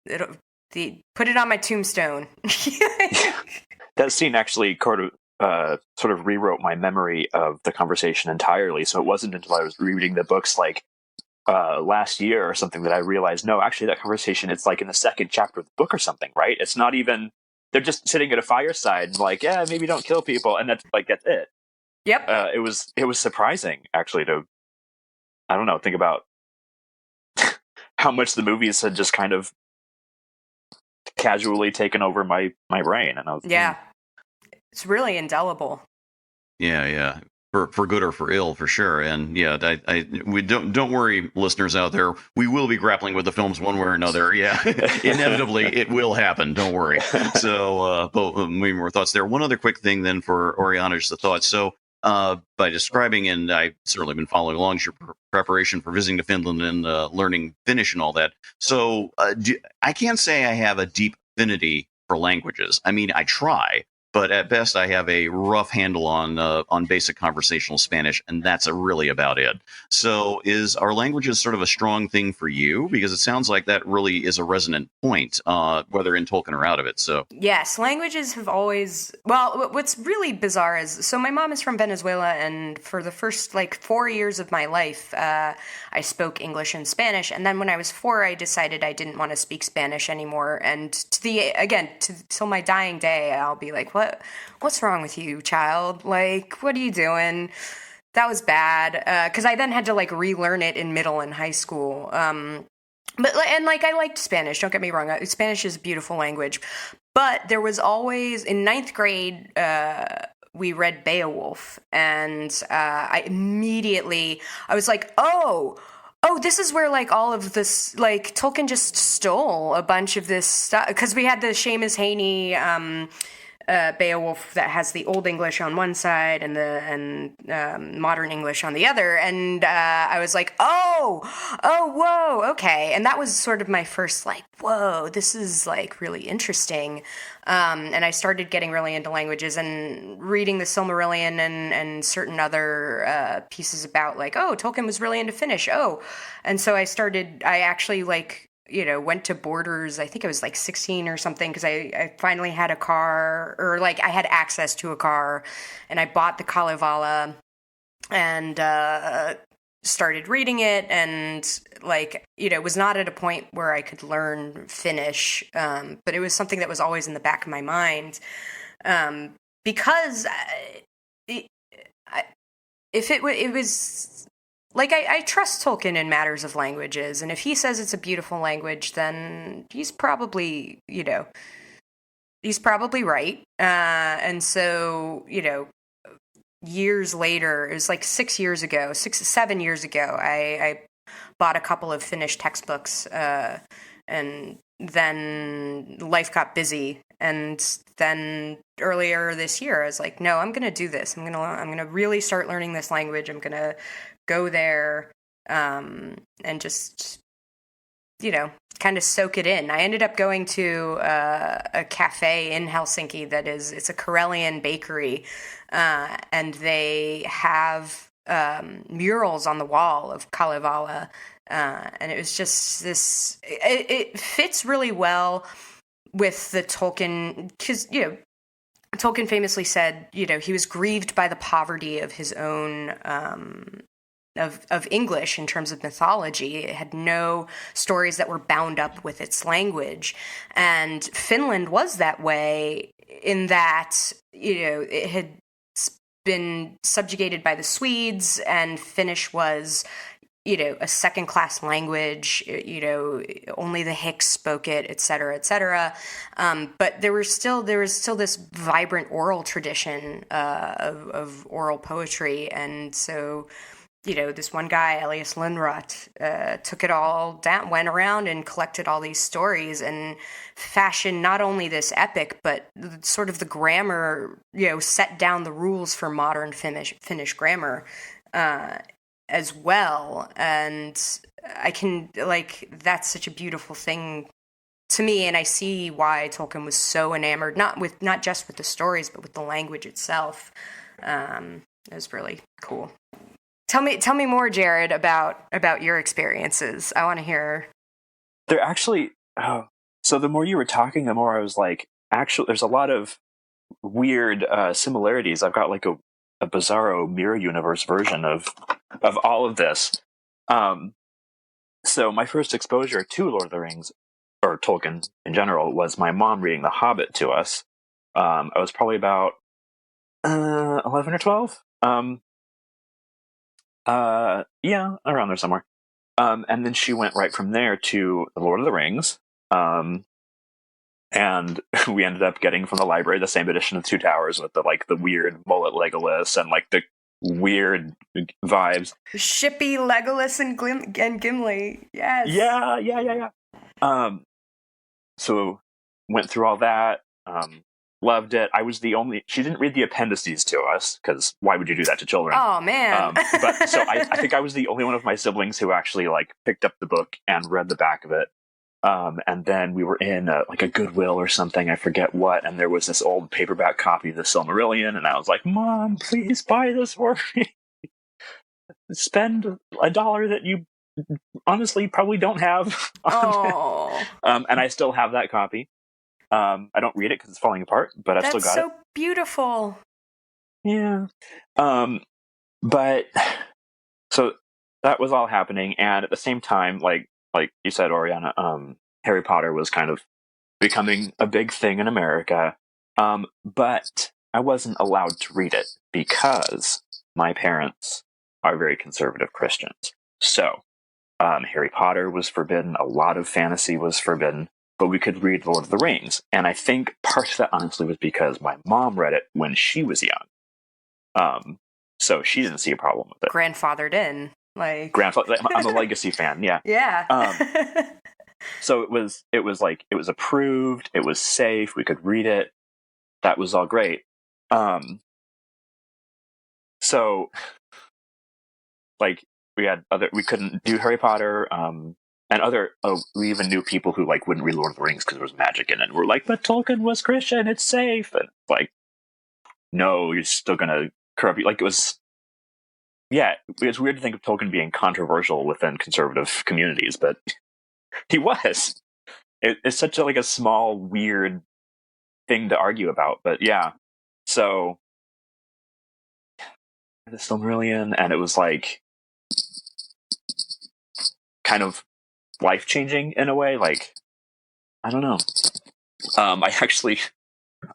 put it on my tombstone. That scene actually sort of rewrote my memory of the conversation entirely. So it wasn't until I was rereading the books like last year or something that I realized, no, actually that conversation, it's like in the second chapter of the book or something, right? It's not even, they're just sitting at a fireside like, yeah, maybe don't kill people. And that's it. Yep. It was surprising actually to, I don't know, think about how much the movies had just kind of casually taken over my brain. And I was, it's really indelible. Yeah. For good or for ill, for sure. And yeah, we don't worry, listeners out there. We will be grappling with the films one way or another. Yeah, inevitably it will happen. Don't worry. So, maybe more thoughts there. One other quick thing then for Oriana, just the thoughts. So, by describing, and I've certainly been following along your preparation for visiting to Finland and learning Finnish and all that. So, I can't say I have a deep affinity for languages. I mean, I try. But at best, I have a rough handle on basic conversational Spanish, and that's really about it. So, are languages sort of a strong thing for you? Because it sounds like that really is a resonant point, whether in Tolkien or out of it. So, yes, languages have always. Well, what's really bizarre is, so my mom is from Venezuela, and for the first 4 years of my life, I spoke English and Spanish, and then when I was 4, I decided I didn't want to speak Spanish anymore. And till my dying day, I'll be like, what's wrong with you, child? Like, what are you doing? That was bad. Because I then had to relearn it in middle and high school. I liked Spanish. Don't get me wrong. Spanish is a beautiful language. But there was always, in 9th grade, we read Beowulf. And I was like, oh, this is where all of this, Tolkien just stole a bunch of this stuff. Because we had the Seamus Heaney Beowulf that has the Old English on one side and modern English on the other, and I was like, oh, whoa, okay, and that was sort of my first whoa, this is really interesting, and I started getting really into languages and reading the Silmarillion and certain other pieces about Tolkien was really into Finnish, and so I actually went to Borders. I think I was 16 or something, because I finally had a car, or I had access to a car, and I bought the Kalevala and started reading it, and was not at a point where I could learn Finnish, but it was something that was always in the back of my mind, because if it was. I trust Tolkien in matters of languages, and if he says it's a beautiful language, then he's probably right. And so, years later, it was 7 years ago, I bought a couple of Finnish textbooks, and then life got busy, and then earlier this year, I was like, no, I'm going to do this. I'm going to really start learning this language. I'm going to go there, and just, kind of soak it in. I ended up going to a cafe in Helsinki it's a Karelian bakery, and they have murals on the wall of Kalevala, and it was just this, it fits really well with the Tolkien, because, Tolkien famously said, he was grieved by the poverty of his own, of English in terms of mythology. It had no stories that were bound up with its language. And Finland was that way in that, it had been subjugated by the Swedes, and Finnish was, a second-class language, only the Hicks spoke it, et cetera, et cetera. But there was still this vibrant oral tradition of oral poetry. And so, this one guy, Elias Lindroth, took it all down, went around and collected all these stories and fashioned not only this epic, but sort of the grammar, set down the rules for modern Finnish grammar as well. And that's such a beautiful thing to me. And I see why Tolkien was so enamored, not just with the stories, but with the language itself. It was really cool. Tell me more, Jared, about your experiences. I want to hear. They're actually, so the more you were talking, the more I was like, actually, there's a lot of weird similarities. I've got like a bizarro mirror universe version of all of this. So my first exposure to Lord of the Rings, or Tolkien in general, was my mom reading The Hobbit to us. I was probably about 11 or 12. Yeah, around there somewhere. And then she went right from there to The Lord of the Rings. And we ended up getting from the library the same edition of Two Towers with the weird mullet Legolas and the weird vibes. Shippy Legolas and Gimli. Yes. Yeah. So went through all that. Loved it. I was the only. She didn't read the appendices to us because why would you do that to children? Oh man! But so I think I was the only one of my siblings who actually picked up the book and read the back of it. And then we were in a Goodwill or something, I forget what, and there was this old paperback copy of the Silmarillion, and I was like, "Mom, please buy this for me. Spend $1 that you honestly probably don't have." Oh. And I still have that copy. I don't read it because it's falling apart, but I've still got it. That's so beautiful. Yeah. But so that was all happening, and at the same time, like you said, Oriana, Harry Potter was kind of becoming a big thing in America. But I wasn't allowed to read it because my parents are very conservative Christians. So Harry Potter was forbidden. A lot of fantasy was forbidden. But we could read Lord of the Rings. And I think part of that, honestly, was because my mom read it when she was young. So she didn't see a problem with it. Grandfathered in. I'm a legacy fan, yeah. Yeah. So it was approved, it was safe, we could read it. That was all great. So, we couldn't do Harry Potter, we even knew people who wouldn't read Lord of the Rings because there was magic in it. We're like, but Tolkien was Christian, it's safe. And no, you're still gonna corrupt you. It was weird to think of Tolkien being controversial within conservative communities, but he was. It's such a small, weird thing to argue about. But yeah, so the Silmarillion, and it was kind of life-changing in a way. I don't know. I actually,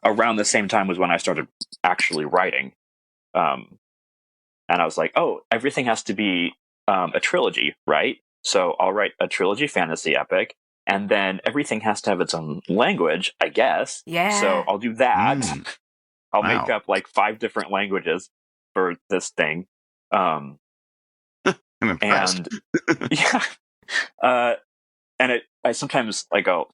around the same time was when I started actually writing. And I was like, oh, everything has to be a trilogy, right? So I'll write a trilogy fantasy epic, and then everything has to have its own language, I guess. Yeah. So I'll do that. I'll make up 5 different languages for this thing. I'm impressed. And yeah. And I sometimes I'll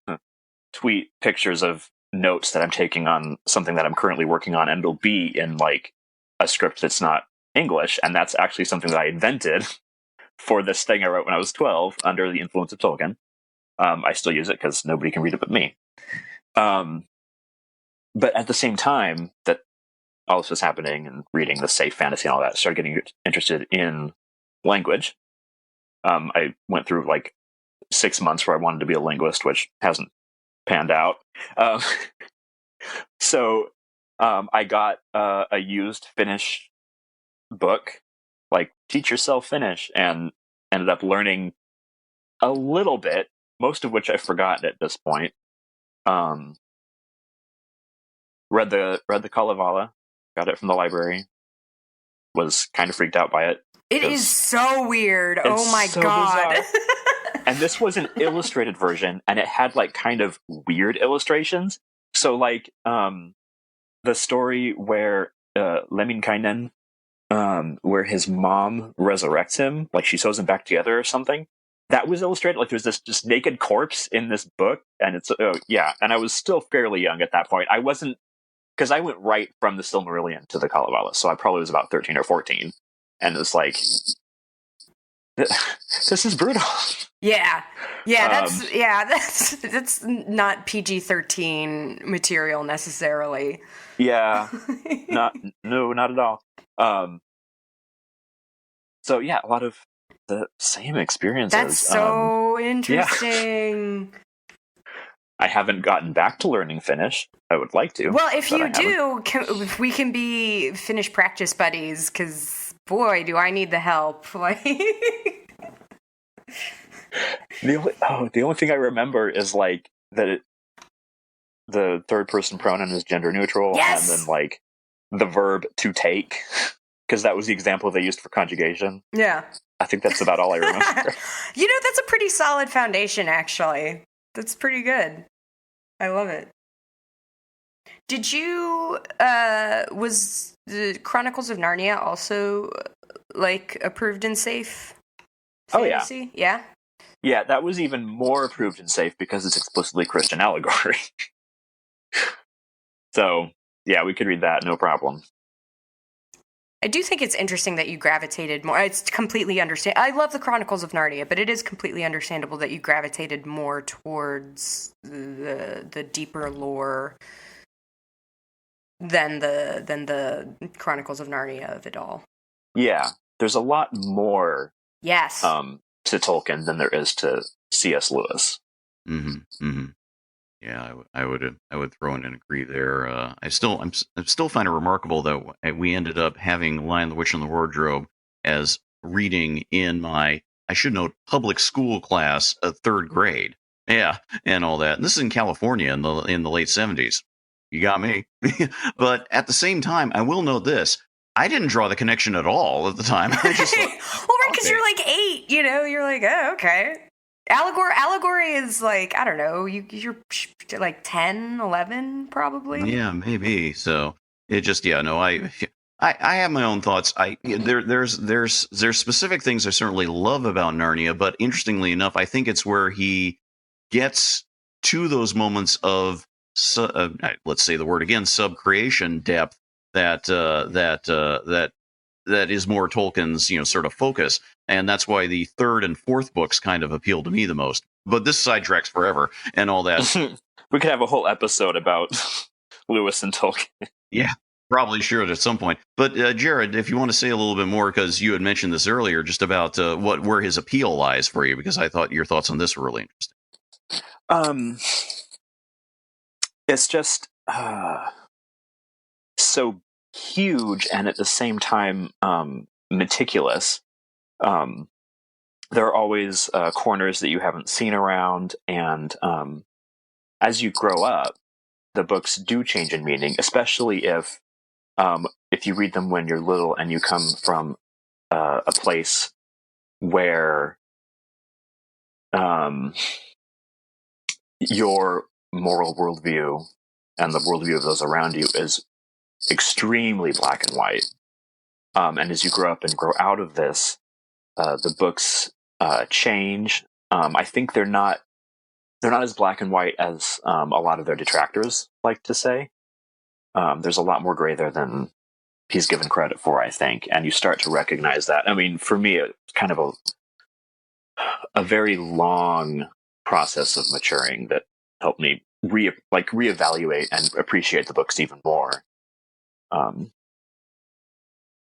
tweet pictures of notes that I'm taking on something that I'm currently working on, and it'll be in a script that's not English, and that's actually something that I invented for this thing I wrote when I was 12 under the influence of Tolkien. I still use it because nobody can read it but me. But at the same time that all this was happening and reading the safe fantasy and all that, I started getting interested in language. I went through 6 months where I wanted to be a linguist, which hasn't panned out. So I got a used Finnish book, Teach Yourself Finnish, and ended up learning a little bit, most of which I've forgotten at this point. Read the Kalevala, got it from the library. was kind of freaked out by it. It is so weird. Oh my God. And this was an illustrated version, and it had like kind of weird illustrations. So like the story where Lemminkainen, where his mom resurrects him, like she sews him back together or something. That was illustrated. Like there's this just naked corpse in this book, and it's and I was still fairly young at that point. I wasn't, because I went right from the Silmarillion to the Kalevala, so I probably was about 13 or 14, and it's like, this is brutal. Yeah, that's not PG-13 material necessarily. Yeah, not at all. So yeah, a lot of the same experiences. That's so interesting. Yeah. I haven't gotten back to learning Finnish. I would like to. Well, if you do, we can be Finnish practice buddies, because boy, do I need the help. Like, the only thing I remember is like that the third person pronoun is gender neutral, yes! And then like the verb to take, because that was the example they used for conjugation. Yeah. I think that's about all I remember. That's a pretty solid foundation, actually. That's pretty good. I love it. Did you, was the Chronicles of Narnia also, like, approved and safe fantasy? Oh, yeah? Yeah, that was even more approved and safe because it's explicitly Christian allegory. So, yeah, we could read that, no problem. I do think it's interesting that you gravitated more. It's completely understandable. I love the Chronicles of Narnia, but it is completely understandable that you gravitated more towards the deeper lore than the Chronicles of Narnia of it all. Yeah, there's a lot more. Yes. To Tolkien than there is to C.S. Lewis. Mm-hmm. Mm-hmm. Yeah, I would throw in and agree there. I still find it remarkable that we ended up having Lion, the Witch, and the Wardrobe as reading in my, I should note, public school class, third grade. Yeah, and all that. And this is in California in the late 70s. You got me. But at the same time, I will note this. I didn't draw the connection at all at the time. I just well, right, because you're like 8, you're like, oh, okay. Allegory is like, I don't know, you're like 10, 11, probably. Yeah, maybe. So it just, I have my own thoughts. There's specific things I certainly love about Narnia, but interestingly enough, I think it's where he gets to those moments of, let's say the word again, subcreation depth that is more Tolkien's, sort of focus. And that's why the third and fourth books kind of appeal to me the most. But this sidetracks forever and all that. We could have a whole episode about Lewis and Tolkien. Yeah, probably should at some point. But Jared, if you want to say a little bit more, because you had mentioned this earlier, just about where his appeal lies for you, because I thought your thoughts on this were really interesting. It's just so huge and at the same time meticulous. There are always corners that you haven't seen around, and as you grow up, the books do change in meaning, especially if you read them when you're little and you come from a place where your moral worldview and the worldview of those around you is extremely black and white. And as you grow up and grow out of this, the books change. I think they're not as black and white as a lot of their detractors like to say. There's a lot more gray there than he's given credit for, I think, and you start to recognize that. I mean, for me, it's kind of a very long process of maturing that helped me reevaluate and appreciate the books even more.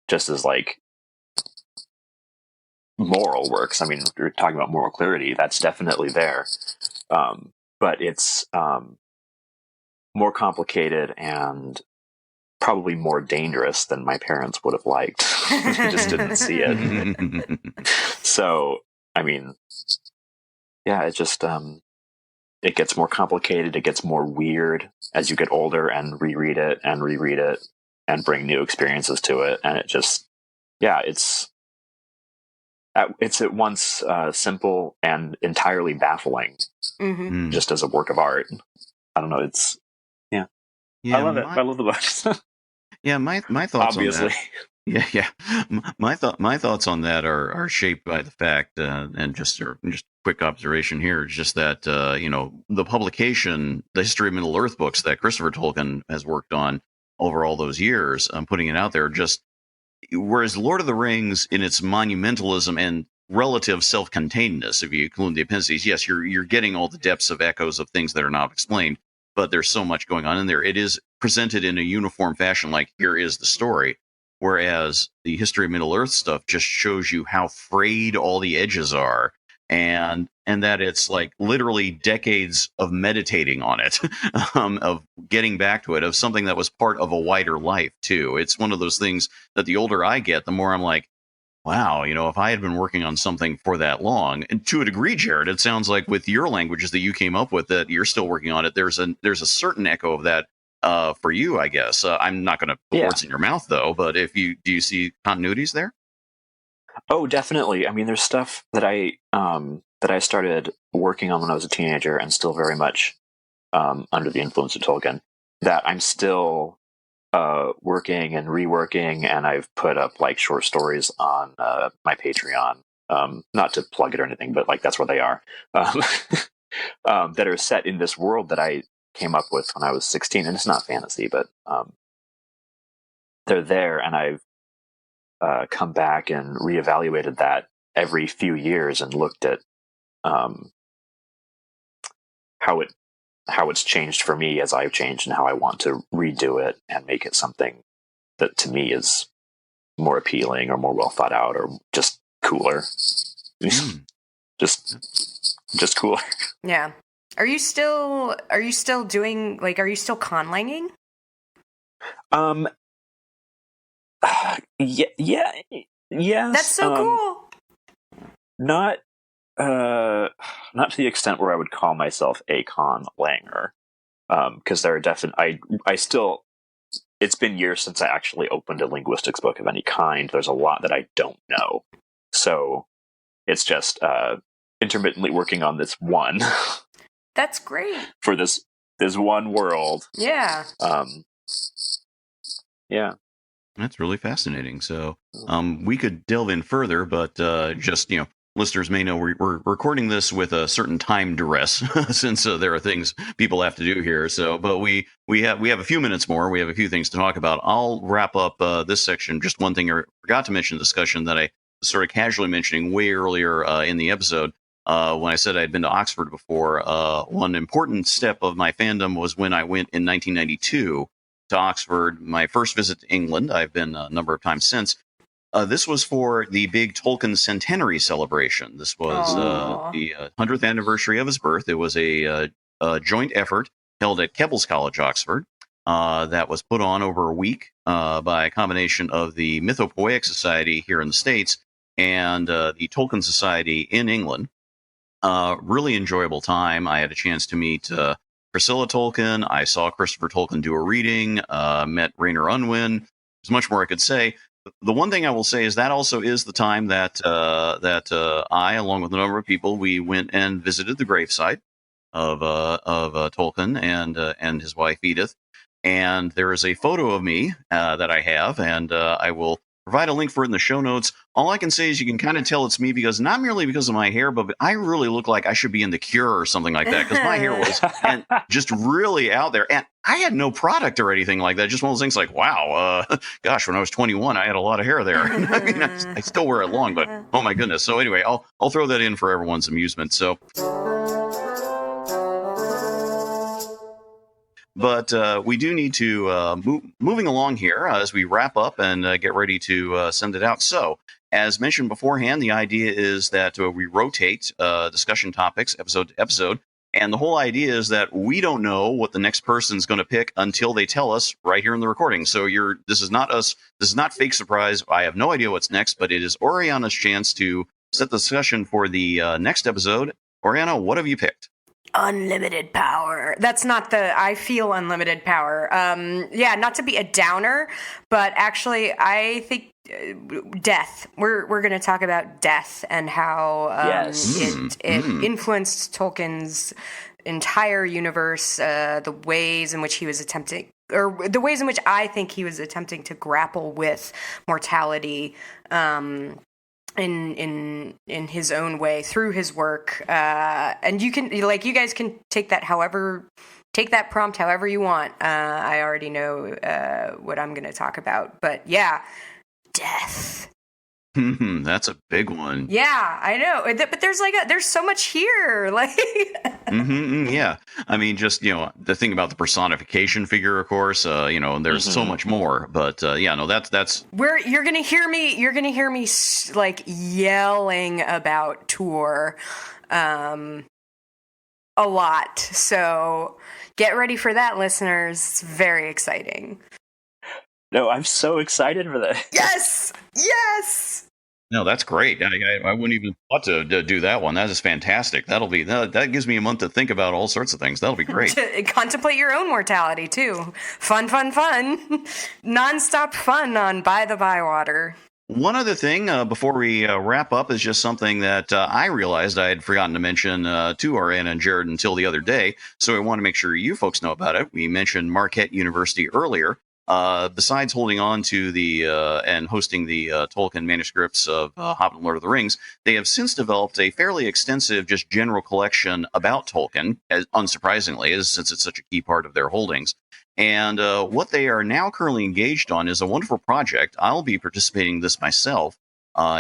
Just as like moral works. I mean, if you're talking about moral clarity, that's definitely there. But it's more complicated and probably more dangerous than my parents would have liked. They just didn't see it. So, I mean, yeah, it just, it gets more complicated. It gets more weird as you get older and reread it and bring new experiences to it. And it just, yeah, it's at once simple and entirely baffling, Mm-hmm. just as a work of art. I don't know. It's Yeah, I love it. I love the books. my thoughts on Obviously. that. Yeah. My thoughts on that are shaped by the fact, and just quick observation here is just that the publication, the History of Middle Earth books that Christopher Tolkien has worked on over all those years, putting it out there, just whereas Lord of the Rings, in its monumentalism and relative self-containedness, if you include the appendices, yes, you're getting all the depths of echoes of things that are not explained, but there's so much going on in there. It is presented in a uniform fashion, like here is the story. Whereas the History of Middle Earth stuff just shows you how frayed all the edges are, and that it's like literally decades of meditating on it, of getting back to it, of something that was part of a wider life too. It's one of those things that the older I get, the more I'm like, wow, if I had been working on something for that long, and to a degree, Jared, it sounds like with your languages that you came up with that you're still working on it. There's a certain echo of that for you, I guess. I'm not going to put words in your mouth though, but do you see continuities there? Oh, definitely. I mean, there's stuff that I started working on when I was a teenager, and still very much under the influence of Tolkien, that I'm still working and reworking, and I've put up like short stories on my Patreon. Not to plug it or anything, but like that's where they are. That are set in this world that I came up with when I was 16, and it's not fantasy, but they're there, and I've come back and reevaluated that every few years and looked at how it's changed for me as I've changed, and how I want to redo it and make it something that to me is more appealing or more well thought out or just cooler. just cooler. Yeah. Are you still doing, like, are you still conlanging? Yeah. That's so cool. Not to the extent where I would call myself a conlanger, because there are definitely I still. It's been years since I actually opened a linguistics book of any kind. There's a lot that I don't know, so it's just intermittently working on this one. That's great. For this one world. Yeah. Yeah. That's really fascinating. So we could delve in further, but just, listeners may know we're recording this with a certain time duress since there are things people have to do here. So, but we have a few minutes more. We have a few things to talk about. I'll wrap up this section. Just one thing I forgot to mention in the discussion that I was sort of casually mentioning way earlier in the episode. When I said I'd been to Oxford before, one important step of my fandom was when I went in 1992 to Oxford. My first visit to England. I've been a number of times since. This was for the big Tolkien centenary celebration. This was the 100th anniversary of his birth. It was a joint effort held at Kebble's College, Oxford, that was put on over a week by a combination of the Mythopoeic Society here in the States and the Tolkien Society in England. Really enjoyable time. I had a chance to meet Priscilla Tolkien. I saw Christopher Tolkien do a reading, met Rainer Unwin. There's much more I could say. The one thing I will say is that also is the time that I, along with a number of people, we went and visited the gravesite of Tolkien and his wife Edith. And there is a photo of me that I have, and I will provide a link for it in the show notes. All I can say is you can kind of tell it's me because not merely because of my hair, but I really look like I should be in The Cure or something like that because my hair was and just really out there. And I had no product or anything like that. Just one of those things like, wow, gosh, when I was 21, I had a lot of hair there. I mean, I still wear it long, but oh my goodness. So anyway, I'll throw that in for everyone's amusement. So. But we do need to moving along here as we wrap up and get ready to send it out. So, as mentioned beforehand, the idea is that we rotate discussion topics episode to episode. And the whole idea is that we don't know what the next person's going to pick until they tell us right here in the recording. So this is not us. This is not fake surprise. I have no idea what's next, but it is Oriana's chance to set the discussion for the next episode. Oriana, what have you picked? Unlimited power. That's not I feel unlimited power. Yeah, not to be a downer, but actually I think death. We're going to talk about death and how it influenced Tolkien's entire universe, the ways in which he was attempting, or the ways in which I think he was attempting to grapple with mortality in his own way through his work. And you guys can take that prompt however you want. I already know what I'm going to talk about, but yeah. Death. That's a big one. Yeah, I know. But there's so much here. Like, yeah. I mean, just the thing about the personification figure, of course. There's so much more. But that's where you're gonna hear me like yelling about Tour, a lot. So get ready for that, listeners. It's very exciting. No, I'm so excited for that. Yes. No, that's great. I wouldn't even thought to do that one. That is fantastic. That gives me a month to think about all sorts of things. That'll be great. To contemplate your own mortality too. Fun. Non-stop fun on By-The-Bywater. One other thing before we wrap up is just something that I realized I had forgotten to mention to Oriana and Jared until the other day. So I want to make sure you folks know about it. We mentioned Marquette University earlier. Besides holding on to the and hosting the Tolkien manuscripts of Hobbit and Lord of the Rings, they have since developed a fairly extensive, just general collection about Tolkien, unsurprisingly, since it's such a key part of their holdings. And what they are now currently engaged on is a wonderful project. I'll be participating in this myself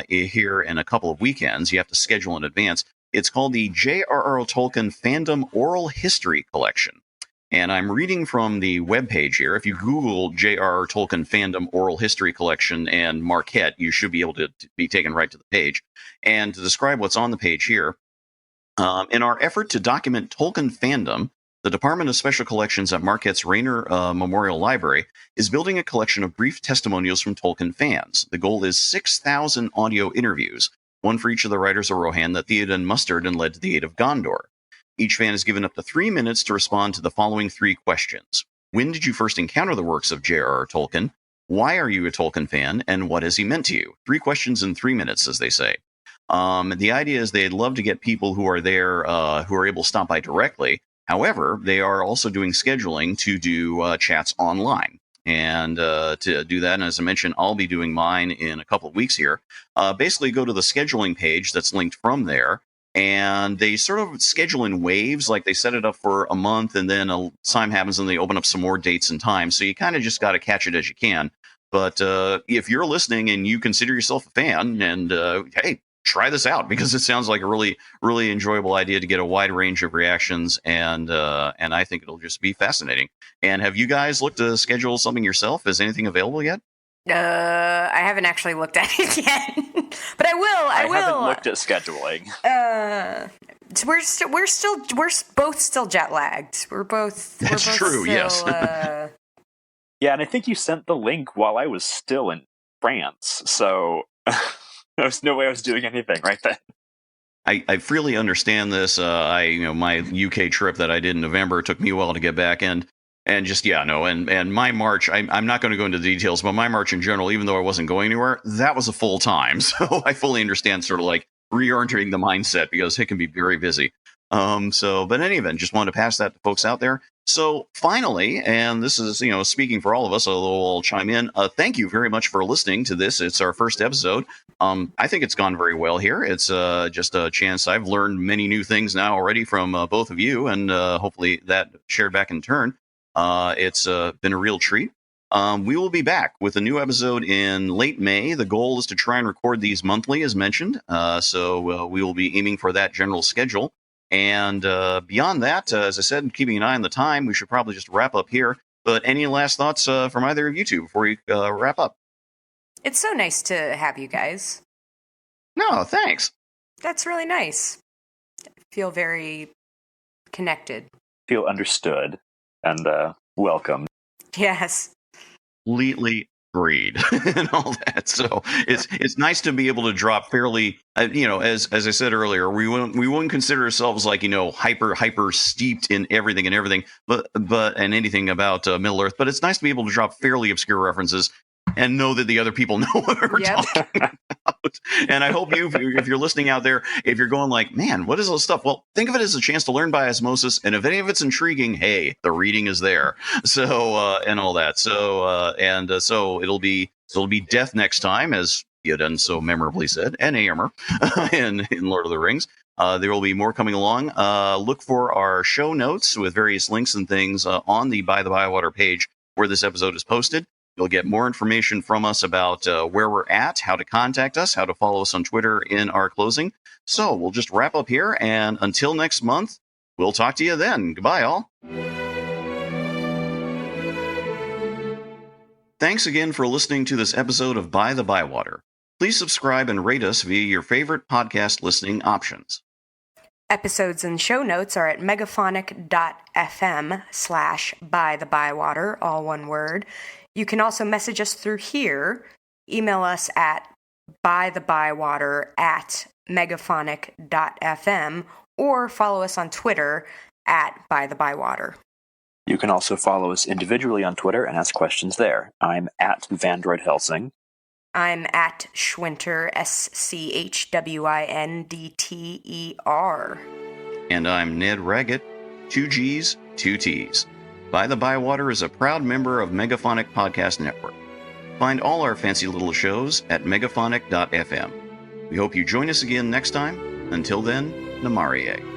here in a couple of weekends. You have to schedule in advance. It's called the J.R.R. Tolkien Fandom Oral History Collection. And I'm reading from the webpage here. If you Google J.R.R. Tolkien Fandom Oral History Collection and Marquette, you should be able to be taken right to the page. And to describe what's on the page here, in our effort to document Tolkien fandom, the Department of Special Collections at Marquette's Rainer Memorial Library is building a collection of brief testimonials from Tolkien fans. The goal is 6,000 audio interviews, one for each of the writers of Rohan that Theoden mustered and led to the aid of Gondor. Each fan is given up to 3 minutes to respond to the following 3 questions. When did you first encounter the works of J.R.R. Tolkien? Why are you a Tolkien fan? And what has he meant to you? 3 questions in 3 minutes, as they say. The idea is they'd love to get people who are there, who are able to stop by directly. However, they are also doing scheduling to do chats online. And to do that, and as I mentioned, I'll be doing mine in a couple of weeks here. Basically, go to the scheduling page that's linked from there. And they sort of schedule in waves, like they set it up for a month, and then a time happens and they open up some more dates and times. So you kind of just got to catch it as you can. But if you're listening and you consider yourself a fan, and hey, try this out, because it sounds like a really, really enjoyable idea to get a wide range of reactions, and I think it'll just be fascinating. And have you guys looked to schedule something yourself? Is anything available yet? I haven't actually looked at it yet, but I will. I haven't looked at scheduling. We're both still jet lagged. That's true. Yes. Yeah, and I think you sent the link while I was still in France, so there's no way I was doing anything right then. I freely understand this. My UK trip that I did in November took me a while to get back, and just, and my March, I'm not going to go into the details, but my March in general, even though I wasn't going anywhere, that was a full time. So I fully understand sort of like re-entering the mindset, because it can be very busy. But in any event, just wanted to pass that to folks out there. So finally, and this is, speaking for all of us, although I'll chime in, thank you very much for listening to this. It's our first episode. I think it's gone very well here. It's just a chance. I've learned many new things now already from both of you, and hopefully that shared back in turn. It's been a real treat. We will be back with a new episode in late May. The goal is to try and record these monthly, as mentioned. So we will be aiming for that general schedule. And beyond that, as I said, keeping an eye on the time, we should probably just wrap up here. But any last thoughts from either of you two before we wrap up? It's so nice to have you guys. No, thanks. That's really nice. I feel very connected. Feel understood and welcome. Yes. Completely agreed and all that. So it's nice to be able to drop fairly, as I said earlier, we wouldn't consider ourselves like, hyper steeped in everything, but anything about Middle Earth. But it's nice to be able to drop fairly obscure references and know that the other people know what we're talking about. And I hope you, if you're listening out there, if you're going like, man, what is all this stuff? Well, think of it as a chance to learn by osmosis. And if any of it's intriguing, hey, the reading is there. So, and all that. So, so it'll be death next time, as Theoden so memorably said, and Éomer in Lord of the Rings. There will be more coming along. Look for our show notes with various links and things on the By-The-Bywater page where this episode is posted. You'll get more information from us about where we're at, how to contact us, how to follow us on Twitter in our closing. So we'll just wrap up here, and until next month, we'll talk to you then. Goodbye, all. Thanks again for listening to this episode of By the Bywater. Please subscribe and rate us via your favorite podcast listening options. Episodes and show notes are at megaphonic.fm/bythebywater, all one word. You can also message us through here. Email us at bythebywater@megaphonic.fm, or follow us on Twitter at By-The-Bywater. You can also follow us individually on Twitter and ask questions there. I'm at Vandroid Helsing. I'm at Schwinter, SCHWINDTER. And I'm Ned Raggett, 2 G's, 2 T's. By the Bywater is a proud member of Megaphonic Podcast Network. Find all our fancy little shows at megaphonic.fm. We hope you join us again next time. Until then, Namarie.